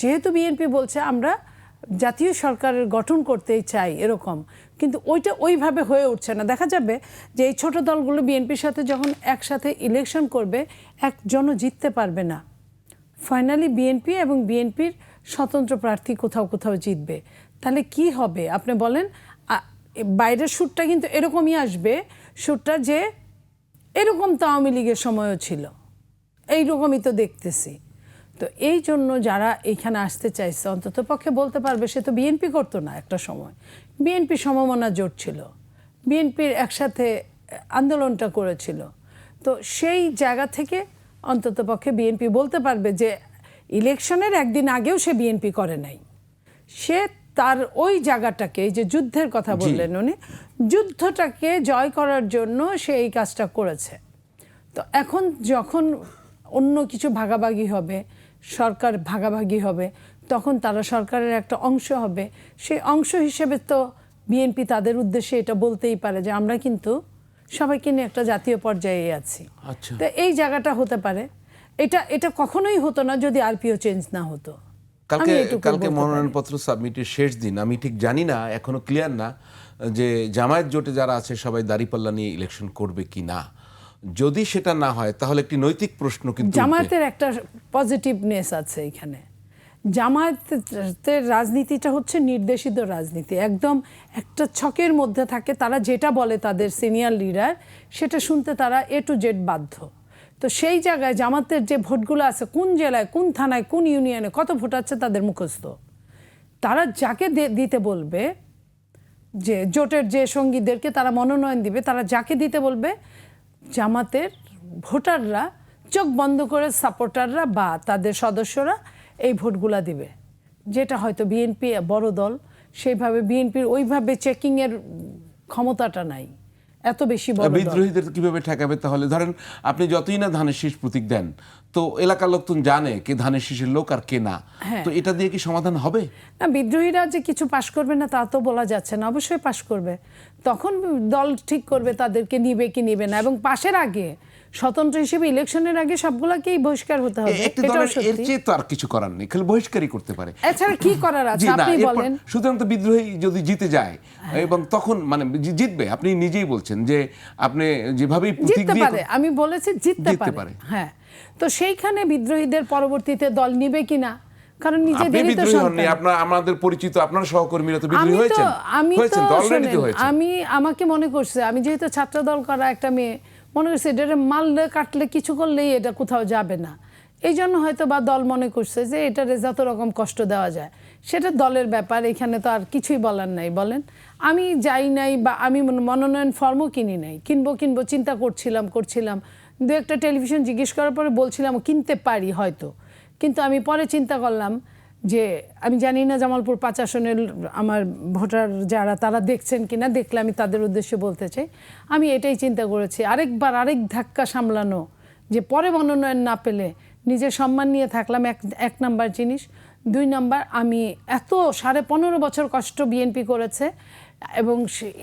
যেহেতু বিএনপি বলছে আমরা জাতীয় সরকারের গঠন করতেই চাই এরকম, কিন্তু ওইটা ওইভাবে হয়ে উঠছে না। দেখা যাবে যে এই ছোট দলগুলো বিএনপির সাথে যখন একসাথে ইলেকশন করবে একজনও জিততে পারবে না। ফাইনালি বিএনপি এবং বিএনপির স্বতন্ত্র প্রার্থী কোথাও কোথাও জিতবে। তাহলে কি হবে আপনি বলেন? বাইরের সুরটা কিন্তু এরকমই আসবে, সুরটা যে এরকম তো আওয়ামী লীগের সময়ও ছিল, এইরকমই তো দেখতেছি। তো এই জন্য যারা এইখানে আসতে চাইছে অন্তত পক্ষে বলতে পারবে সে তো বিএনপি করতো না একটা সময়, বিএনপি সমমনা জোট ছিল, বিএনপির একসাথে আন্দোলনটা করেছিল। তো সেই জায়গা থেকে অন্তত পক্ষে বিএনপি বলতে পারবে যে ইলেকশনের একদিন আগেও সে বিএনপি করে নাই, সে তার ওই জায়গাটাকে, এই যে যুদ্ধের কথা বললেন উনি, যুদ্ধটাকে জয় করার জন্য সে এই কাজটা করেছে। তো এখন যখন অন্য কিছু ভাগাভাগি হবে, সরকার ভাগাভাগি হবে, তখন তারা সরকারের একটা অংশ হবে। সেই অংশ হিসেবে তো বিএনপি তাদের উদ্দেশ্যে এটা বলতেই পারে যে আমরা কিন্তু সবাইকে নিয়ে একটা জাতীয় পর্যায়ে আছি। আচ্ছা, তো এই জায়গাটা হতে পারে। এটা কখনোই হতো না যদি আরপিও চেঞ্জ না হতো। কালকে আমি এটুকু বলতে পারি। মনোনয়নপত্র সাবমিটের শেষ দিন। আমি ঠিক জানি না, এখনো ক্লিয়ার না যে জামায়াত জোটে যারা আছে সবাই দাঁড়িপাল্লা নিয়ে ইলেকশন করবে কি না। যদি সেটা না হয় তাহলে একটি নৈতিক প্রশ্ন কিন্তু উঠবে। জামায়াতের একটা পজিটিভনেস আছে এখানে। জামায়াতের রাজনীতিটা হচ্ছে নির্দেশিত রাজনীতি, একদম একটা ছকের মধ্যে থাকে। তারা যেটা বলে তাদের সিনিয়র লিডার সেটা শুনতে তারা A to Z বাধ্য। তো সেই জায়গায় জামাতের যে ভোটগুলো আছে, কোন জেলায় কোন থানায় কোন ইউনিয়নে কত ভোট আছে তাদের মুখস্থ। তারা যাকে দিতে বলবে, যে জোটের যে সঙ্গীদেরকে তারা মনোনয়ন দিবে, তারা যাকে দিতে বলবে জামাতের ভোটাররা চোখ বন্ধ করে সাপোর্টাররা বা তাদের সদস্যরা এই ভোটগুলা দিবে। যেটা হয়তো বিএনপি বড় দল, সেইভাবে বিএনপির ওইভাবে চেকিংয়ের ক্ষমতাটা নাই, এত বেশি বড় দল। বিদ্রোহীদের কিভাবে ঠেকাবে তাহলে? ধরেন আপনি যতই না ধানের শীষ প্রতীক দেন, তো এলাকার লোক তো জানে কে ধানের শীষের লোক আর কে না। তো এটা দিয়ে কি সমাধান হবে? না, বিদ্রোহীরা যে কিছু পাশ করবে না তা তো বলা যাচ্ছে না, অবশ্যই পাশ করবে। তখন দল ঠিক করবে তাদেরকে নিবে কি নিবে না, এবং পাশের আগে স্বতন্ত্র হিসেবে ইলেকশনের আগে সবগুলাকেই বহিষ্কার হতে হবে। একটি এটাও দলের এর সত্যি। চেয়ে তো আর কিছু করার নেই, খালি বহিষ্কারই করতে পারে। এছাড়া কি করার আছে জি না, আপনি এরপর বলেন? সুতরাং তো বিদ্রোহী যদি জিতে যায় এবং তখন মানে জিতবে, আপনি নিজেই বলছেন যে আপনি যেভাবেই প্রতীক জিততে দিয়ে পারে, আমি বলেছি জিততে জিততে পারে। পারে। হ্যাঁ, তো সেইখানে বিদ্রোহীদের পরবর্তীতে দল নিবে কিনা, কারণ আপনি নিজেদেরই তো বিদ্রোহী হননি, সন্তান। আপনার আমাদের পরিচিত আপনার সহকর্মীরা তো বিদ্রোহী হয়েছেন, হয়েছেন তো অলরেডি তো হয়েছে। আমাকে মনে করছে, আমি যেহেতু ছাত্র দল করা একটা মেয়ে, মনে করছে এটা মারলে কাটলে কিছু করলেই এটা কোথাও যাবে না, এই জন্য হয়তো বা দল মনে করছে যে এটারে যত রকম কষ্ট দেওয়া যায় সেটা দলের ব্যাপার, এখানে তো আর কিছুই বলার নাই। বলেন, আমি যাই নাই বা আমি মনোনয়ন ফর্মও কিনি নাই, কিনবো চিন্তা করছিলাম দু একটা টেলিভিশন জিজ্ঞেস করার পরে বলছিলাম কিনতে পারি হয়তো, কিন্তু আমি পরে চিন্তা করলাম যে আমি জানি না জামালপুর 5 আসনের আমার ভোটার যারা তারা দেখছেন কিনা, দেখলে আমি তাদের উদ্দেশ্যে বলতে চাই, আমি এটাই চিন্তা করেছি আরেক ধাক্কা সামলানো, যে পরে মনোনয়ন না পেলে নিজের সম্মান নিয়ে থাকলাম, এক নাম্বার জিনিস। 2 নাম্বার, আমি এত 15.5 বছর কষ্ট বিএনপি করেছে এবং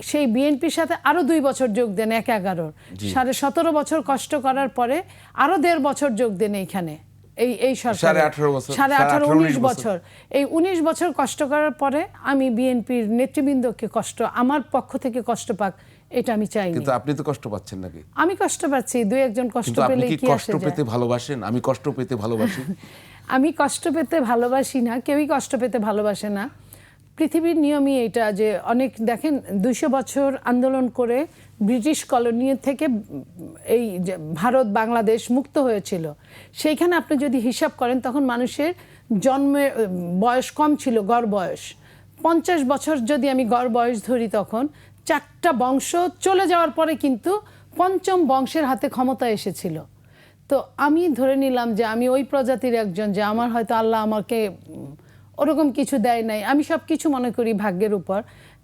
সেই বিএনপির সাথে আরো 2 বছর যোগ দেন, 11 17.5 বছর কষ্ট করার পরে আরো 1.5 বছর যোগ দেন এইখানে, এই সরকার 18 19 বছর, এই 19 বছর কষ্ট করার পরে আমি বিএনপির নেতৃবৃন্দকে কষ্ট, আমার পক্ষ থেকে কষ্ট পাক, এটা আমি চাই। কিন্তু আপনি তো কষ্ট পাচ্ছেন নাকি? আমি কষ্ট পাচ্ছি, 2-1 কষ্ট পেলে কি আসে কষ্ট পেতে ভালোবাসেন? আমি কষ্ট পেতে ভালোবাসি। আমি কষ্ট পেতে ভালোবাসি না, কেউই কষ্ট পেতে ভালোবাসে না। পৃথিবীর নিয়মই এটা যে অনেক, দেখেন 200 বছর আন্দোলন করে ব্রিটিশ কলোনি থেকে এই ভারত বাংলাদেশ মুক্ত হয়েছিল, সেইখানে আপনি যদি হিসাব করেন তখন মানুষের জন্মের বয়স কম ছিল, গড় বয়স 50 বছর যদি আমি গড় বয়স ধরি, তখন 4টা বংশ চলে যাওয়ার পরে কিন্তু 5ম বংশের হাতে ক্ষমতা এসেছিল। তো আমি ধরে নিলাম যে আমি ওই প্রজাতির একজন, যে আমার হয়তো আল্লাহ আমাকে ওরকম কিছু দেয় নাই, আমি সব কিছু মনে করি ভাগ্যের উপর,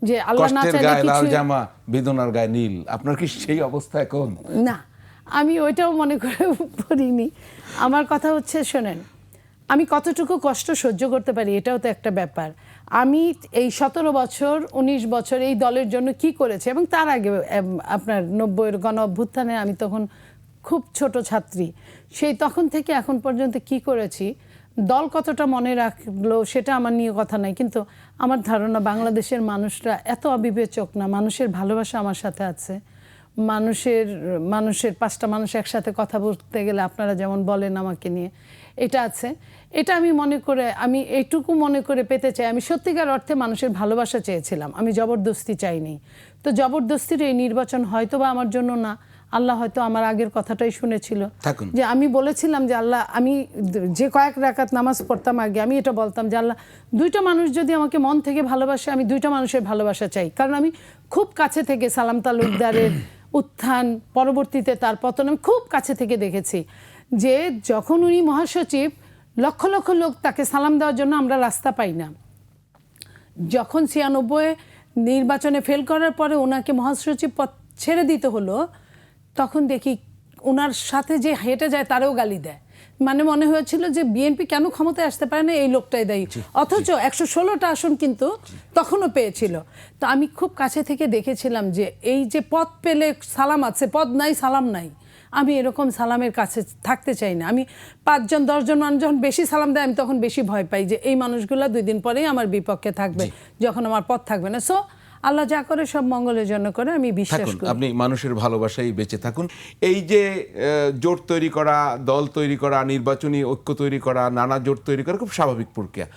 যে আল্লাহ না চাইলে লাল কিছু জামা বেদনার গায়ে নীল, আপনার কি সেই অবস্থা এখন? না, আমি ওইটাও মনে করে পড়িনি। আমার কথা হচ্ছে, শোনেন, আমি কতটুকু কষ্ট সহ্য করতে পারি এটাও তো একটা ব্যাপার। আমি এই 17 বছর 19 বছর এই দলের জন্য কি করেছি, এবং তার আগে আপনার 90-এর গণ অভ্যুত্থানে আমি তখন খুব ছোট ছাত্রী, সেই তখন থেকে এখন পর্যন্ত কি করেছি, দল কতটা মনে রাখলো সেটা আমার নিয়ে কথা নাই, কিন্তু আমার ধারণা বাংলাদেশের মানুষরা এত অবিবেচক না, মানুষের ভালোবাসা আমার সাথে আছে। মানুষের 5টা মানুষ একসাথে কথা বলতে গেলে আপনারা যেমন বলেন আমাকে নিয়ে, এটা আছে। এটা আমি মনে করে, আমি এইটুকু মনে করে পেতে চাই, আমি সত্যিকার অর্থে মানুষের ভালোবাসা চেয়েছিলাম, আমি জবরদস্তি চাইনি। তো জবরদস্তির এই নির্বাচন হয়তো বা আমার জন্য না, আল্লাহ হয়তো আমার আগের কথাটাই শুনেছিল, যে আমি বলেছিলাম যে আল্লাহ, আমি যে কয়েক রাকাত নামাজ পড়তাম আগে, আমি এটা বলতাম যে আল্লাহ, 2টা মানুষ যদি আমাকে মন থেকে ভালোবাসে, আমি 2টা মানুষের ভালোবাসা চাই। কারণ আমি খুব কাছে থেকে সালাম তালুকদারের উত্থান, পরবর্তীতে তার পতন আমি খুব কাছে থেকে দেখেছি, যে যখন উনি মহাসচিব, লক্ষ লক্ষ লোক তাকে সালাম দেওয়ার জন্য আমরা রাস্তা পাই না। যখন 96 নির্বাচনে ফেল করার পরে ওনাকে মহাসচিব পদ ছেড়ে দিতে হলো, তখন দেখি ওনার সাথে যে হেঁটে যায় তারও গালি দেয়। মানে মনে হয়েছিল যে বিএনপি কেন ক্ষমতায় আসতে পারে না, এই লোকটাই দায়ী। অথচ 116টা আসন কিন্তু তখনও পেয়েছিল। তো আমি খুব কাছে থেকে দেখেছিলাম যে এই যে পদ পেলে সালাম আছে, পদ নাই সালাম নাই, আমি এরকম সালামের কাছে থাকতে চাই না। আমি 5জন 10জন মানুষ যখন বেশি সালাম দেয়, আমি তখন বেশি ভয় পাই যে এই মানুষগুলো 2 দিন পরেই আমার বিপক্ষে থাকবে, যখন আমার পদ থাকবে না। সো আল্লাহ যা করে সব মঙ্গলের জন্য করে, আমি বিশ্বাস করি। আপনি মানুষের ভালোবাসায় বেঁচে থাকুন। এই যে জোট তৈরি করা, দল তৈরি করা, নির্বাচনী ঐক্য তৈরি করা, নানা জোট তৈরি করা খুব স্বাভাবিক প্রক্রিয়া।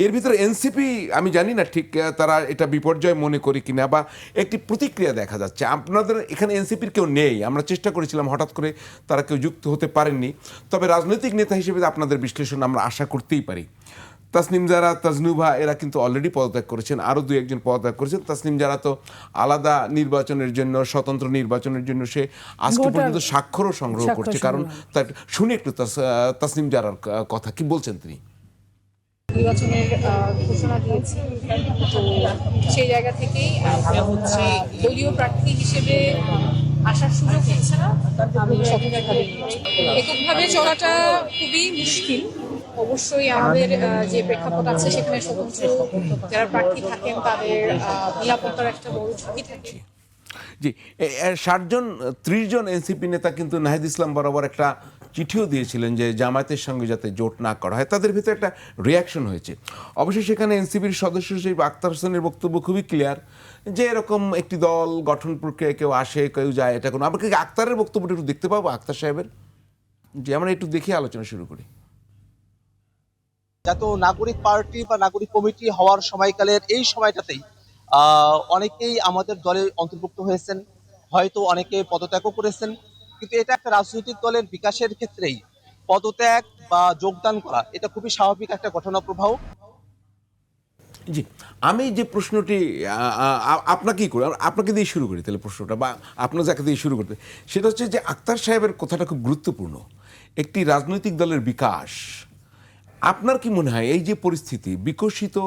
এর ভিতরে এনসিপি, আমি জানি না ঠিক তারা এটা বিপর্যয় মনে করি কিনা, বা একটি প্রতিক্রিয়া দেখা যাচ্ছে। আপনাদের এখানে এনসিপির কেউ নেই, আমরা চেষ্টা করেছিলাম, হঠাৎ করে তারা কেউ যুক্ত হতে পারেননি। তবে রাজনৈতিক নেতা হিসেবে আপনাদের বিশ্লেষণ আমরা আশা করতেই পারি। তাসনিম জারা, তাজনুভা এরা কিন্তু অলরেডি পদত্যাগ করেছেন, আরও 2-1জন পদত্যাগ করেছেন। তাসনিম জারা তো আলাদা নির্বাচনের জন্য, স্বতন্ত্র নির্বাচনের জন্য সে আজকে পর্যন্ত স্বাক্ষরও সংগ্রহ করছে। কারণ তার শুনে একটু তাসনিম জারার কথা, কি বলছেন তিনি? নির্বাচনের ঘোষণা দিয়েছি, তো সেই জায়গা থেকেই হচ্ছে দলীয় প্রার্থী হিসেবে আসার সুযোগ হচ্ছে না। আমি স্বতন্ত্রভাবে এককভাবে চলাটা খুবই মুশকিল। অবশ্যই আমাদের যে প্রেক্ষাপট আছে সেখানে স্বতন্ত্র যারা প্রার্থী থাকেন তাদের নিরাপত্তার একটা বড় ঝুঁকি থাকে। জি, 30 জন এনসিপি নেতা কিন্তু নাহিদ ইসলাম বরাবর একটা চিঠিও দিয়েছিলেন যে জামায়াতের সঙ্গে যাতে জোট না করা হয়। তাদের ভিতরে একটা রিয়াকশন হয়েছে। অবশ্যই সেখানে এনসিপির সদস্য হিসেবে আক্তার হোসেনের বক্তব্য খুবই ক্লিয়ার, যে এরকম একটি দল গঠন প্রক্রিয়ায় কেউ আসে কেউ যায়, এটা কোনো, আমরা কি আক্তারের বক্তব্যটা একটু দেখতে পাবো, আক্তার সাহেবের? যে আমরা একটু দেখে আলোচনা শুরু করি। জাতীয় নাগরিক পার্টি বা নাগরিক কমিটি হওয়ার সময়কালের এই সময়টাতেই অনেকেই আমাদের দলে অন্তর্ভুক্ত হয়েছেন, হয়তো অনেকে পদত্যাগও করেছেন। কিন্তু এটা একটা রাজনৈতিক দলের বিকাশের ক্ষেত্রেই পদত্যাগ বা যোগদান করা এটা খুবই স্বাভাবিক একটা ঘটনা প্রবাহ। জি, আমি যে প্রশ্নটি আপনাকে দিয়ে শুরু করি তাহলে প্রশ্নটা, বা আপনার যাকে দিয়ে শুরু করতে, সেটা হচ্ছে যে আক্তার সাহেবের কথাটা খুব গুরুত্বপূর্ণ। একটি রাজনৈতিক দলের বিকাশ, আপনার কি মনে হয় এই যে পরিস্থিতি বিকশিত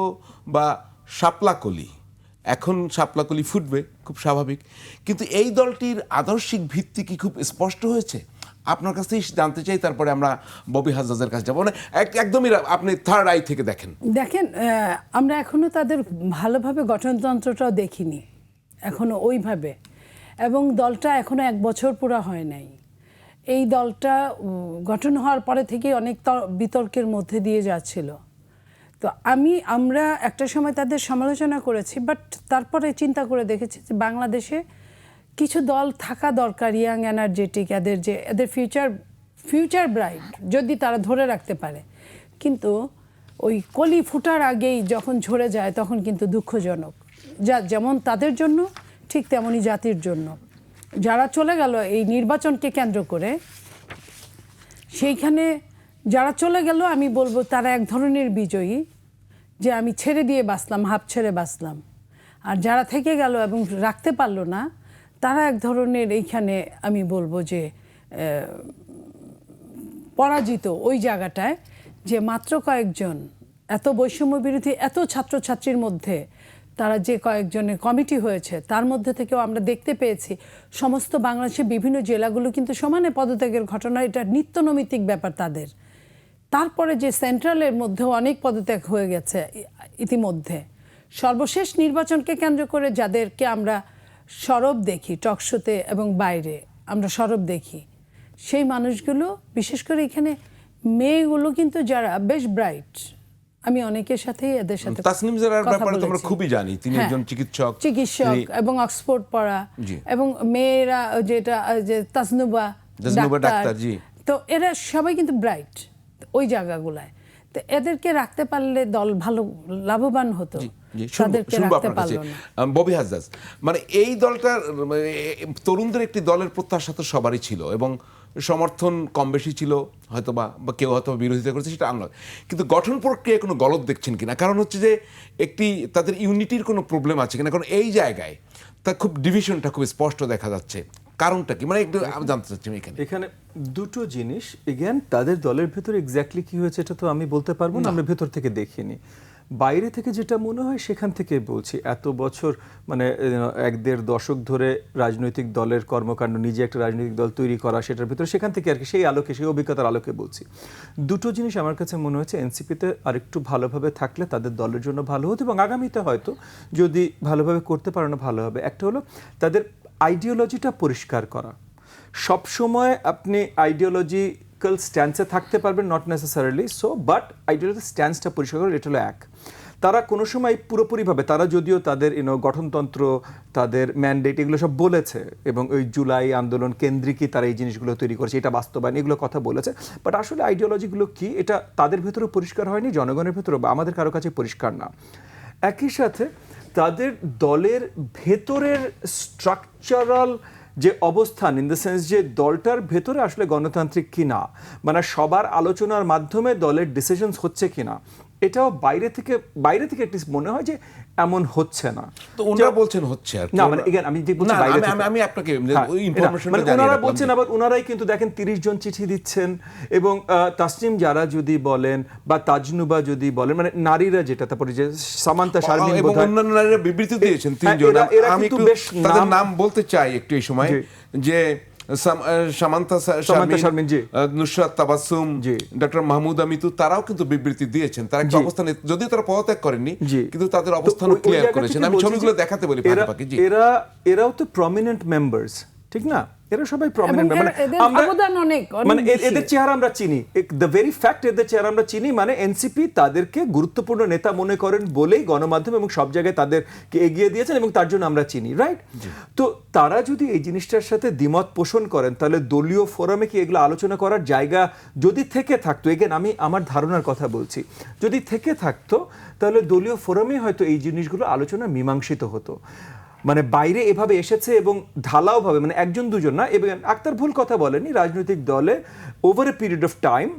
বা শাপলাকলি, এখন শাপলাকলি ফুটবে খুব স্বাভাবিক, কিন্তু এই দলটির আদর্শিক ভিত্তি কি খুব স্পষ্ট হয়েছে? আপনার কাছ থেকে জানতে চাই, তারপরে আমরা ববি হাজ্জাজের কাছে যাবো। মানে একদমই আপনি থার্ড আই থেকে দেখেন। আমরা এখনো তাদের ভালোভাবে গঠনতন্ত্রটাও দেখিনি এখনো ওইভাবে, এবং দলটা এখনো 1 বছর পুরো হয় নাই। এই দলটা গঠন হওয়ার পরে থেকে অনেক বিতর্কের মধ্যে দিয়ে যাচ্ছিল। তো আমরা একটা সময় তাদের সমালোচনা করেছি, বাট তারপরে চিন্তা করে দেখেছি যে বাংলাদেশে কিছু দল থাকা দরকার, ইয়াং এনার্জেটিক, এদের ফিউচার ব্রাইট, যদি তারা ধরে রাখতে পারে। কিন্তু ওই কলি ফুটার আগেই যখন ঝরে যায় তখন কিন্তু দুঃখজনক, যেমন তাদের জন্য ঠিক তেমনই জাতির জন্য। যারা চলে গেল এই নির্বাচনকে কেন্দ্র করে, সেইখানে যারা চলে গেল আমি বলবো তারা এক ধরনের বিজয়ী, যে আমি ছেড়ে দিয়ে বাঁচলাম, হাঁপ ছেড়ে বাঁচলাম। আর যারা থেকে গেল এবং রাখতে পারলো না, তারা এক ধরনের এইখানে আমি বলবো যে পরাজিত ওই জায়গাটায়, যে মাত্র কয়েকজন, এত বৈষম্য বিরোধী এত ছাত্রছাত্রীর মধ্যে তারা যে কয়েকজনের কমিটি হয়েছে, তার মধ্যে থেকেও আমরা দেখতে পেয়েছি সমস্ত বাংলাদেশের বিভিন্ন জেলাগুলো কিন্তু সমানে পদত্যাগের ঘটনা, এটা নিত্যনৈমিত্তিক ব্যাপার তাদের। তারপরে যে সেন্ট্রালের মধ্যেও অনেক পদত্যাগ হয়ে গেছে ইতিমধ্যে, সর্বশেষ নির্বাচনকে কেন্দ্র করে যাদেরকে আমরা সরব দেখি টকশোতে এবং বাইরে আমরা সরব দেখি, সেই মানুষগুলো বিশেষ করে এখানে মেয়েগুলো কিন্তু যারা বেশ ব্রাইট, আমি অনেকের সাথেই এদের সাথে তাসনিম জারার কথা ব্যাপারে তো আমরা বলেছি। খুবই জানি, তিনি হ্যাঁ, একজন চিকিৎসক চিকিৎসক এবং অক্সফোর্ড পড়া, জি। এবং মেয়েরা যেটা যে তাসনুবা ডাক্তার, জি। তো এরা সবাই কিন্তু ব্রাইট ওই জায়গাগুলায়। তো এদেরকে রাখতে পারলে দল ভালো লাভবান হতো, জি, তাদেরকে শুনবো রাখতে আপনার কাছে। পারলো না। ববি হাজদাস, মানে এই দলটার তরুণদের একটি দলের প্রত্যাশা তো সবারই ছিল এবং সমর্থন কম বেশি ছিল, হয়তো বা কেউ হয়তো বিরোধিতা করেছে, সেটা আলাদা। কিন্তু গঠন প্রক্রিয়ায় কোনো গলদ দেখছেন কিনা? কারণ হচ্ছে যে একটি তাদের ইউনিটির কোনো প্রবলেম আছে কিনা, কারণ এই জায়গায় তা খুব ডিভিশনটা খুব স্পষ্ট দেখা যাচ্ছে। কারণটা কি, মানে একটু আমি জানতে চাচ্ছি এখানে। এখানে দুটো জিনিস, এগেন তাদের দলের ভেতরে এক্স্যাক্টলি কি হয়েছে এটা তো আমি বলতে পারবো না, আমরা ভেতর থেকে দেখিনি। বাইরে থেকে যেটা মনে হয় সেখান থেকে বলছি, এত বছর মানে 1-1.5 দশক ধরে রাজনৈতিক দলের কর্মকাণ্ড, নিজে একটা রাজনৈতিক দল তৈরি করা, সেটার ভিতরে সেখান থেকে আর কি সেই আলোকে, সেই অভিজ্ঞতার আলোকে বলছি। দুটো জিনিস আমার কাছে মনে হচ্ছে এনসিপিতে আরেকটু ভালোভাবে থাকলে তাদের দলের জন্য ভালো হতো, এবং আগামীতে হয়তো যদি ভালোভাবে করতে পারে না ভালো হবে। একটা হলো তাদের আইডিওলজিটা পরিষ্কার করা। সব সময় আপনি আইডিওলজিক্যাল স্ট্যান্সে থাকতে পারবেন, not necessarily so, but ideology স্ট্যান্সটা পরিষ্কার করে, এটা হলো এক। তারা কোনো সময় পুরোপুরিভাবে, তারা যদিও তাদের গঠনতন্ত্র, তাদের ম্যান্ডেট এগুলো সব বলেছে, এবং ওই জুলাই আন্দোলন কেন্দ্রিকই তারা এই জিনিসগুলো তৈরি করেছে, এটা বাস্তবায়ন, এগুলো কথা বলেছে, বাট আসলে আইডিওলজিগুলো কি এটা তাদের ভেতরেও পরিষ্কার হয়নি, জনগণের ভেতরেও বা আমাদের কারো কাছে পরিষ্কার না। একই সাথে তাদের দলের ভেতরের স্ট্রাকচারাল যে অবস্থান, ইন দ্য সেন্স যে দলটার ভেতরে আসলে গণতান্ত্রিক কিনা, মানে সবার আলোচনার মাধ্যমে দলের ডিসিশনস হচ্ছে কিনা, এটাও বাইরে থেকে অ্যাটলিস্ট মনে হয় যে এমন হচ্ছে না। তো ওনারা বলছেন হচ্ছে আর কি। না মানে এগেন আমি যে বলছি বাইরে থেকে, আমি আপনাকে হ্যাঁ, ওই ইনফরমেশনটা মানে জানিয়ে ওনারা রাখলাম বলছেন, যে- আবার ওনারাই কিন্তু দেখেন 30 জন চিঠি দিচ্ছেন, এবং তাসনিম যারা যদি বলেন বা তাজনুবা যদি বলেন, মানে নারীরা যেটা, তারপরে যে সামান্তা শারমিন এবং বোধহয়, অন্যান্য নারীরা বিবৃতি দিয়েছেন হ্যাঁ, 3 জন। এরা আমি কিন্তু একটু বেশ তাদের নাম বলতে চাই একটু এই সময়, জি। যে সামান্তা শারমিন, জি। নুসরাত তাবাসসুম, জি। ডক্টর মাহমুদা মিতু, তারাও কিন্তু বিবৃতি দিয়েছেন। তারা একটা জি। অবস্থানে, যদিও তারা পদত্যাগ করেননি, জি। কিন্তু তাদের তো অবস্থান ওই ক্লিয়ার জায়গা করেছেন। থেকে আমি বলছি ছবিগুলো যে দেখাতে বলি এরা- ফাঁকি, জি। এরাও তো প্রমিনেন্ট মেম্বার্স, ঠিক না? এরা সবাই প্রমিনেন্ট, এবং মানে এদের আমরা অবদান অনেক মানে বেশি। এদের চেহারা আমরা চিনি, দ্য ভেরি ফ্যাক্ট এদের চেহারা আমরা চিনি, মানে এনসিপি তাদেরকে গুরুত্বপূর্ণ নেতা মনে করেন বলেই গণমাধ্যম এবং সব জায়গায় তাদেরকে এগিয়ে দিয়েছেন, এবং তার জন্য আমরা চিনি, রাইট? তো তারা যদি এই জিনিসটার সাথে দ্বিমত পোষণ করেন, তাহলে দলীয় ফোরামে কি এগুলো আলোচনা করার জায়গা যদি থেকে থাকতো, এগেন আমি আমার ধারণার কথা বলছি, যদি থেকে থাকতো তাহলে দলীয় ফোরামে হয়তো এই জিনিসগুলো আলোচনা মীমাংসিত হতো। মানে বাইরে এভাবে এসেছে এবং ঢালাওভাবে, মানে একজন দুজন না, এবং আক্তার ভুল কথা বলেনি, রাজনৈতিক দলে over a period of time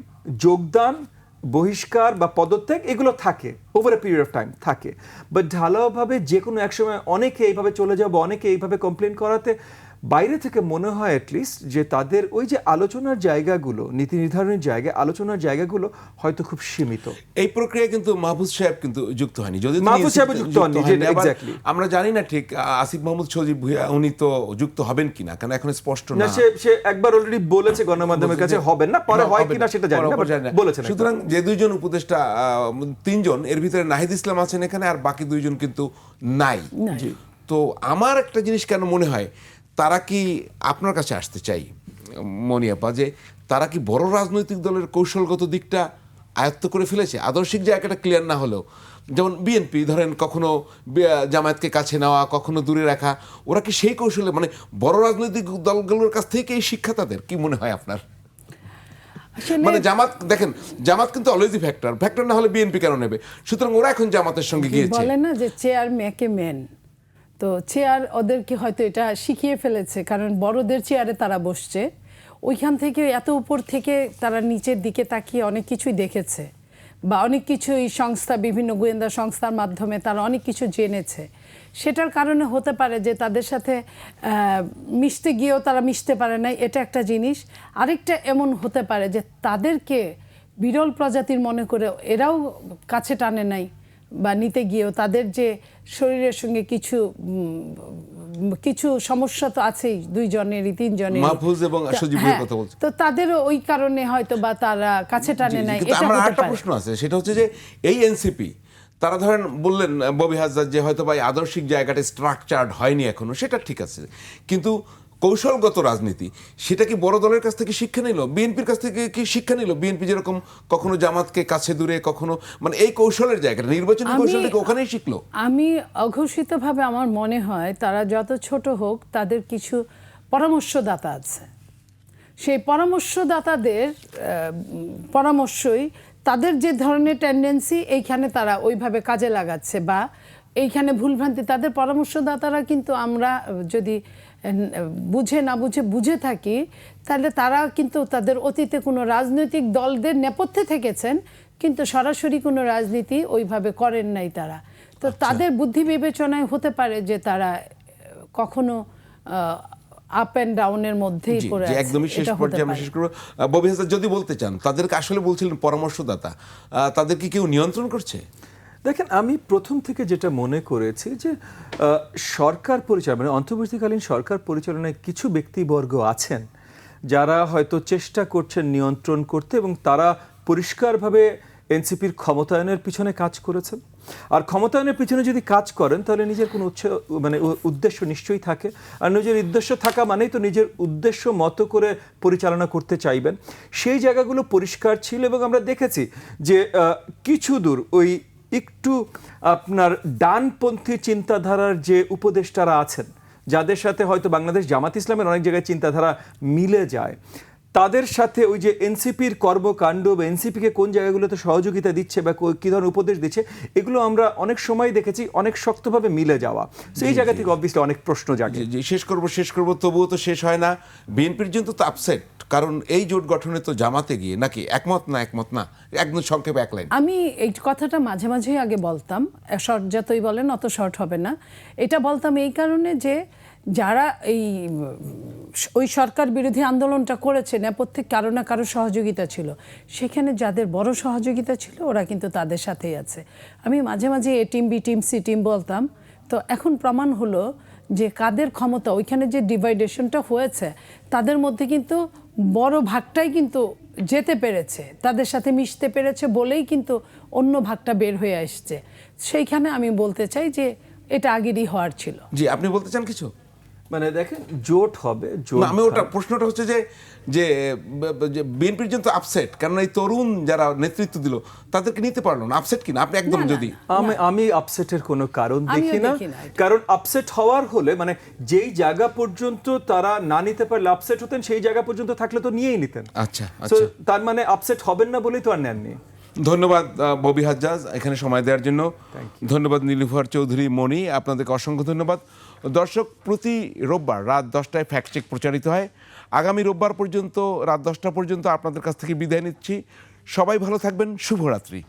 যোগদান, বহিষ্কার বা পদত্যাগ এগুলো থাকে, over a period of time থাকে, বাট ঢালাওভাবে যে কোনো এক সময় অনেকে এইভাবে চলে যাবে, অনেকে এইভাবে কমপ্লেন করাতে বাইরে থেকে মনে হয় অ্যাটলিস্ট যে তাদের ওই যে আলোচনার জায়গাগুলো, নীতি নির্ধারণের জায়গা, আলোচনার জায়গাগুলো হয়তো খুব সীমিত। এই প্রক্রিয়া কিন্তু মাহফুজ সাহেব কিন্তু যুক্ত হয়নি, যদি মাহফুজ সাহেব যুক্ত হননি, হয়নি। আবার exactly। আমরা জানি না ঠিক আসিফ মাহমুদ সজীব ভুঁইয়া উনি তো যুক্ত হবেন কিনা, কারণ এখন স্পষ্ট না, না। সে একবার অলরেডি বলেছে গণমাধ্যমের কাছে হবেন না, পরে হয় কিনা সেটা জানি না, বলেছেন। সুতরাং যে দুইজন উপদেষ্টা, 3 জন, এর ভিতরে নাহিদ ইসলাম আছেন এখানে, আর বাকি 2 জন কিন্তু নাই। তো আমার একটা জিনিস কেন মনে হয়, তারা কি, আপনার কাছে আসতে চাই মনিয়াপা, যে তারা কি বড় রাজনৈতিক দলের কৌশলগত দিকটা আয়ত্ত করে ফেলেছে? আদর্শিক জায়গাটা ক্লিয়ার না হলেও, যেমন বিএনপি ধরেন কখনো জামায়াতকে কাছে নেওয়া, কখনো দূরে রাখা, ওরা কি সেই কৌশলে, মানে বড় রাজনৈতিক দলগুলোর কাছ থেকে এই শিক্ষা তাদের, কি মনে হয় আপনার? আসলে মানে জামাত, দেখেন জামাত কিন্তু অলওয়েজই ফ্যাক্টর না হলে বিএনপি কেন নেবে? সুতরাং ওরা এখন জামাতের সঙ্গে গিয়েছে। বলে না যে চেয়ার মেকে মেন, তো চেয়ার ওদেরকে হয়তো এটা শিখিয়ে ফেলেছে, কারণ বড়দের চেয়ারে তারা বসছে, ওইখান থেকে এত উপর থেকে তারা নিচের দিকে তাকিয়ে অনেক কিছুই দেখেছে, বা অনেক কিছুই সংস্থা, বিভিন্ন গোয়েন্দা সংস্থার মাধ্যমে তারা অনেক কিছু জেনেছে। সেটার কারণে হতে পারে যে তাদের সাথে মিশতে গিয়েও তারা মিশতে পারে নাই, এটা একটা জিনিস। আরেকটা এমন হতে পারে যে তাদেরকে বিরল প্রজাতির মনে করে এরাও কাছে টানে নাই, বা নিতে গিয়েও তাদের যে শরীরের সঙ্গে কিছু কিছু সমস্যা তো আছেই, দুইজনেরই তিনজনের। মাহফুজ এবং সজীবের কথা বলছি। তো তাদেরও ওই কারণে হয়তো বা তারা কাছে টানে নাই, কিন্তু এটা আমার হতে আরেকটা পারে। প্রশ্ন আছে, সেটা হচ্ছে যে এই এনসিপি তারা ধরেন বললেন ববি হাজরা যে হয়তো বা এই আদর্শিক জায়গাটা স্ট্রাকচার্ড হয়নি এখনো, সেটা ঠিক আছে, কিন্তু কৌশলগত রাজনীতি সেটা কি বড় দলের কাছ থেকে শিক্ষা নিল, বিএনপির কাছ থেকে কি শিক্ষা নিল? বিএনপি যেরকম কখনো জামাতকে কাছে দূরে, কখনো মানে এই কৌশলের জায়গাটা, নির্বাচনী কৌশলটাকে ওখানেই শিখলো। আমি অঘোষিতভাবে আমার মনে হয় তারা যত ছোট হোক তাদের কিছু পরামর্শদাতা আছে, সেই পরামর্শদাতাদের পরামর্শই তাদের যে ধরনের টেন্ডেন্সি এইখানে তারা ওইভাবে কাজে লাগাচ্ছে, বা এইখানে ভুলভ্রান্তি তাদের পরামর্শদাতারা কিন্তু আমরা যদি বুঝে না বুঝে থাকি, তাহলে তারা কিন্তু তাদের অতীতে কোনো রাজনৈতিক দলদের নেপথ্যে থেকেছেন, কিন্তু সরাসরি কোনো রাজনীতি ওইভাবে করেন নাই তারা। তো তাদের বুদ্ধি বিবেচনায় হতে পারে যে তারা কখনো আপ অ্যান্ড ডাউনের মধ্যেই পড়ে আছে। একদমই শেষ পর্যায়ে আমরা শেষ করব। ববি হাজরা যদি বলতে চান, তাদেরকে আসলে বলছিলেন পরামর্শদাতা, তাদেরকে কেউ নিয়ন্ত্রণ করছে? দেখেন, আমি প্রথম থেকে যেটা মনে করেছি যে সরকার পরিচালনা, মানে অন্তর্বর্তীকালীন সরকার পরিচালনায় কিছু ব্যক্তিবর্গ আছেন যারা হয়তো চেষ্টা করছেন নিয়ন্ত্রণ করতে, এবং তারা পরিষ্কারভাবে এনসিপির ক্ষমতায়নের পিছনে কাজ করেছেন। আর ক্ষমতায়নের পিছনে যদি কাজ করেন তাহলে নিজের কোনো উদ্দেশ্য নিশ্চয়ই থাকে, আর নিজের উদ্দেশ্য থাকা মানেই তো নিজের উদ্দেশ্য মতো করে পরিচালনা করতে চাইবেন। সেই জায়গাগুলো পরিষ্কার ছিল, এবং আমরা দেখেছি যে কিছু দূর ওই একটু আপনার ডানপন্থী চিন্তাধারার যে উপদেষ্টারা আছেন, যাদের সাথে হয়তো বাংলাদেশ জামাত ইসলামের অনেক জায়গায় চিন্তাধারা মিলে যায়, তাদের সাথে ওই যে এনসিপির কর্মকাণ্ড বা এনসিপিকে কোন জায়গাগুলোতে সহযোগিতা দিচ্ছে বা কী ধরনের উপদেশ দিচ্ছে, এগুলো আমরা অনেক সময় দেখেছি অনেক শক্তভাবে মিলে যাওয়া। সেই জায়গা থেকে অবভিয়াসলি অনেক প্রশ্ন জাগে। শেষ করব, তবুও তো শেষ হয় না। বিএনপির জন্য তো আপসেট, কারণ এই জোট গঠনে তো জামাতে গিয়ে নাকি একমত না, একদম সংক্ষেপে এক লাইন। আমি এই কথাটা মাঝে মাঝেই আগে বলতাম, শর্ট যতই বলেন অত শর্ট হবে না। এটা বলতাম এই কারণে যে যারা ওই সরকার বিরোধী আন্দোলনটা করেছে, নেপথ্যে কারো না কারো সহযোগিতা ছিল, সেখানে যাদের বড় সহযোগিতা ছিল ওরা কিন্তু তাদের সাথেই আছে। আমি মাঝে মাঝে A team B team C team বলতাম, তো এখন প্রমাণ হলো যে কাদের ক্ষমতা, ওইখানে যে ডিভাইডেশনটা হয়েছে তাদের মধ্যে কিন্তু বড় ভাগটাই কিন্তু যেতে পেরেছে, তাদের সাথে মিশতে পেরেছে বলেই কিন্তু অন্য ভাগটা বের হয়ে আসছে। সেইখানে আমি বলতে চাই যে এটা আগেরই হওয়ার ছিল। জি, আপনি বলতে চান কিছু? মানে দেখেন, জোট হবে, আমি ওটা প্রশ্নটা হচ্ছে যে বিএনপির জন্য আপসেট, কারণ এই তরুণ যারা নেতৃত্ব দিল তাদেরকে নিতে পারলো না, আপসেট কিনা আপনি একদম যদি? আমি আপসেটের কোনো কারণ দেখি না, কারণ আপসেট হওয়ার হলে মানে যেই জায়গা পর্যন্ত তারা না নিতে পারলে আপসেট হতেন, সেই জায়গা পর্যন্ত থাকলে তো নিয়েই নিতেন। আচ্ছা, তার মানে আপসেট হবেন না বলেই তো আর নেননি। ধন্যবাদ ববি হাজ্জাজ এখানে সময় দেওয়ার জন্য। ধন্যবাদ নীলুফার চৌধুরী, মণি, আপনাদেরকে অসংখ্য ধন্যবাদ। দর্শক, প্রতি রোববার রাত 10টায় ফ্যাক্ট চেক প্রচারিত হয়। আগামী রোববার পর্যন্ত রাত 10টা পর্যন্ত আপনাদের কাছ থেকে বিদায় নিচ্ছি। সবাই ভালো থাকবেন, শুভরাত্রি।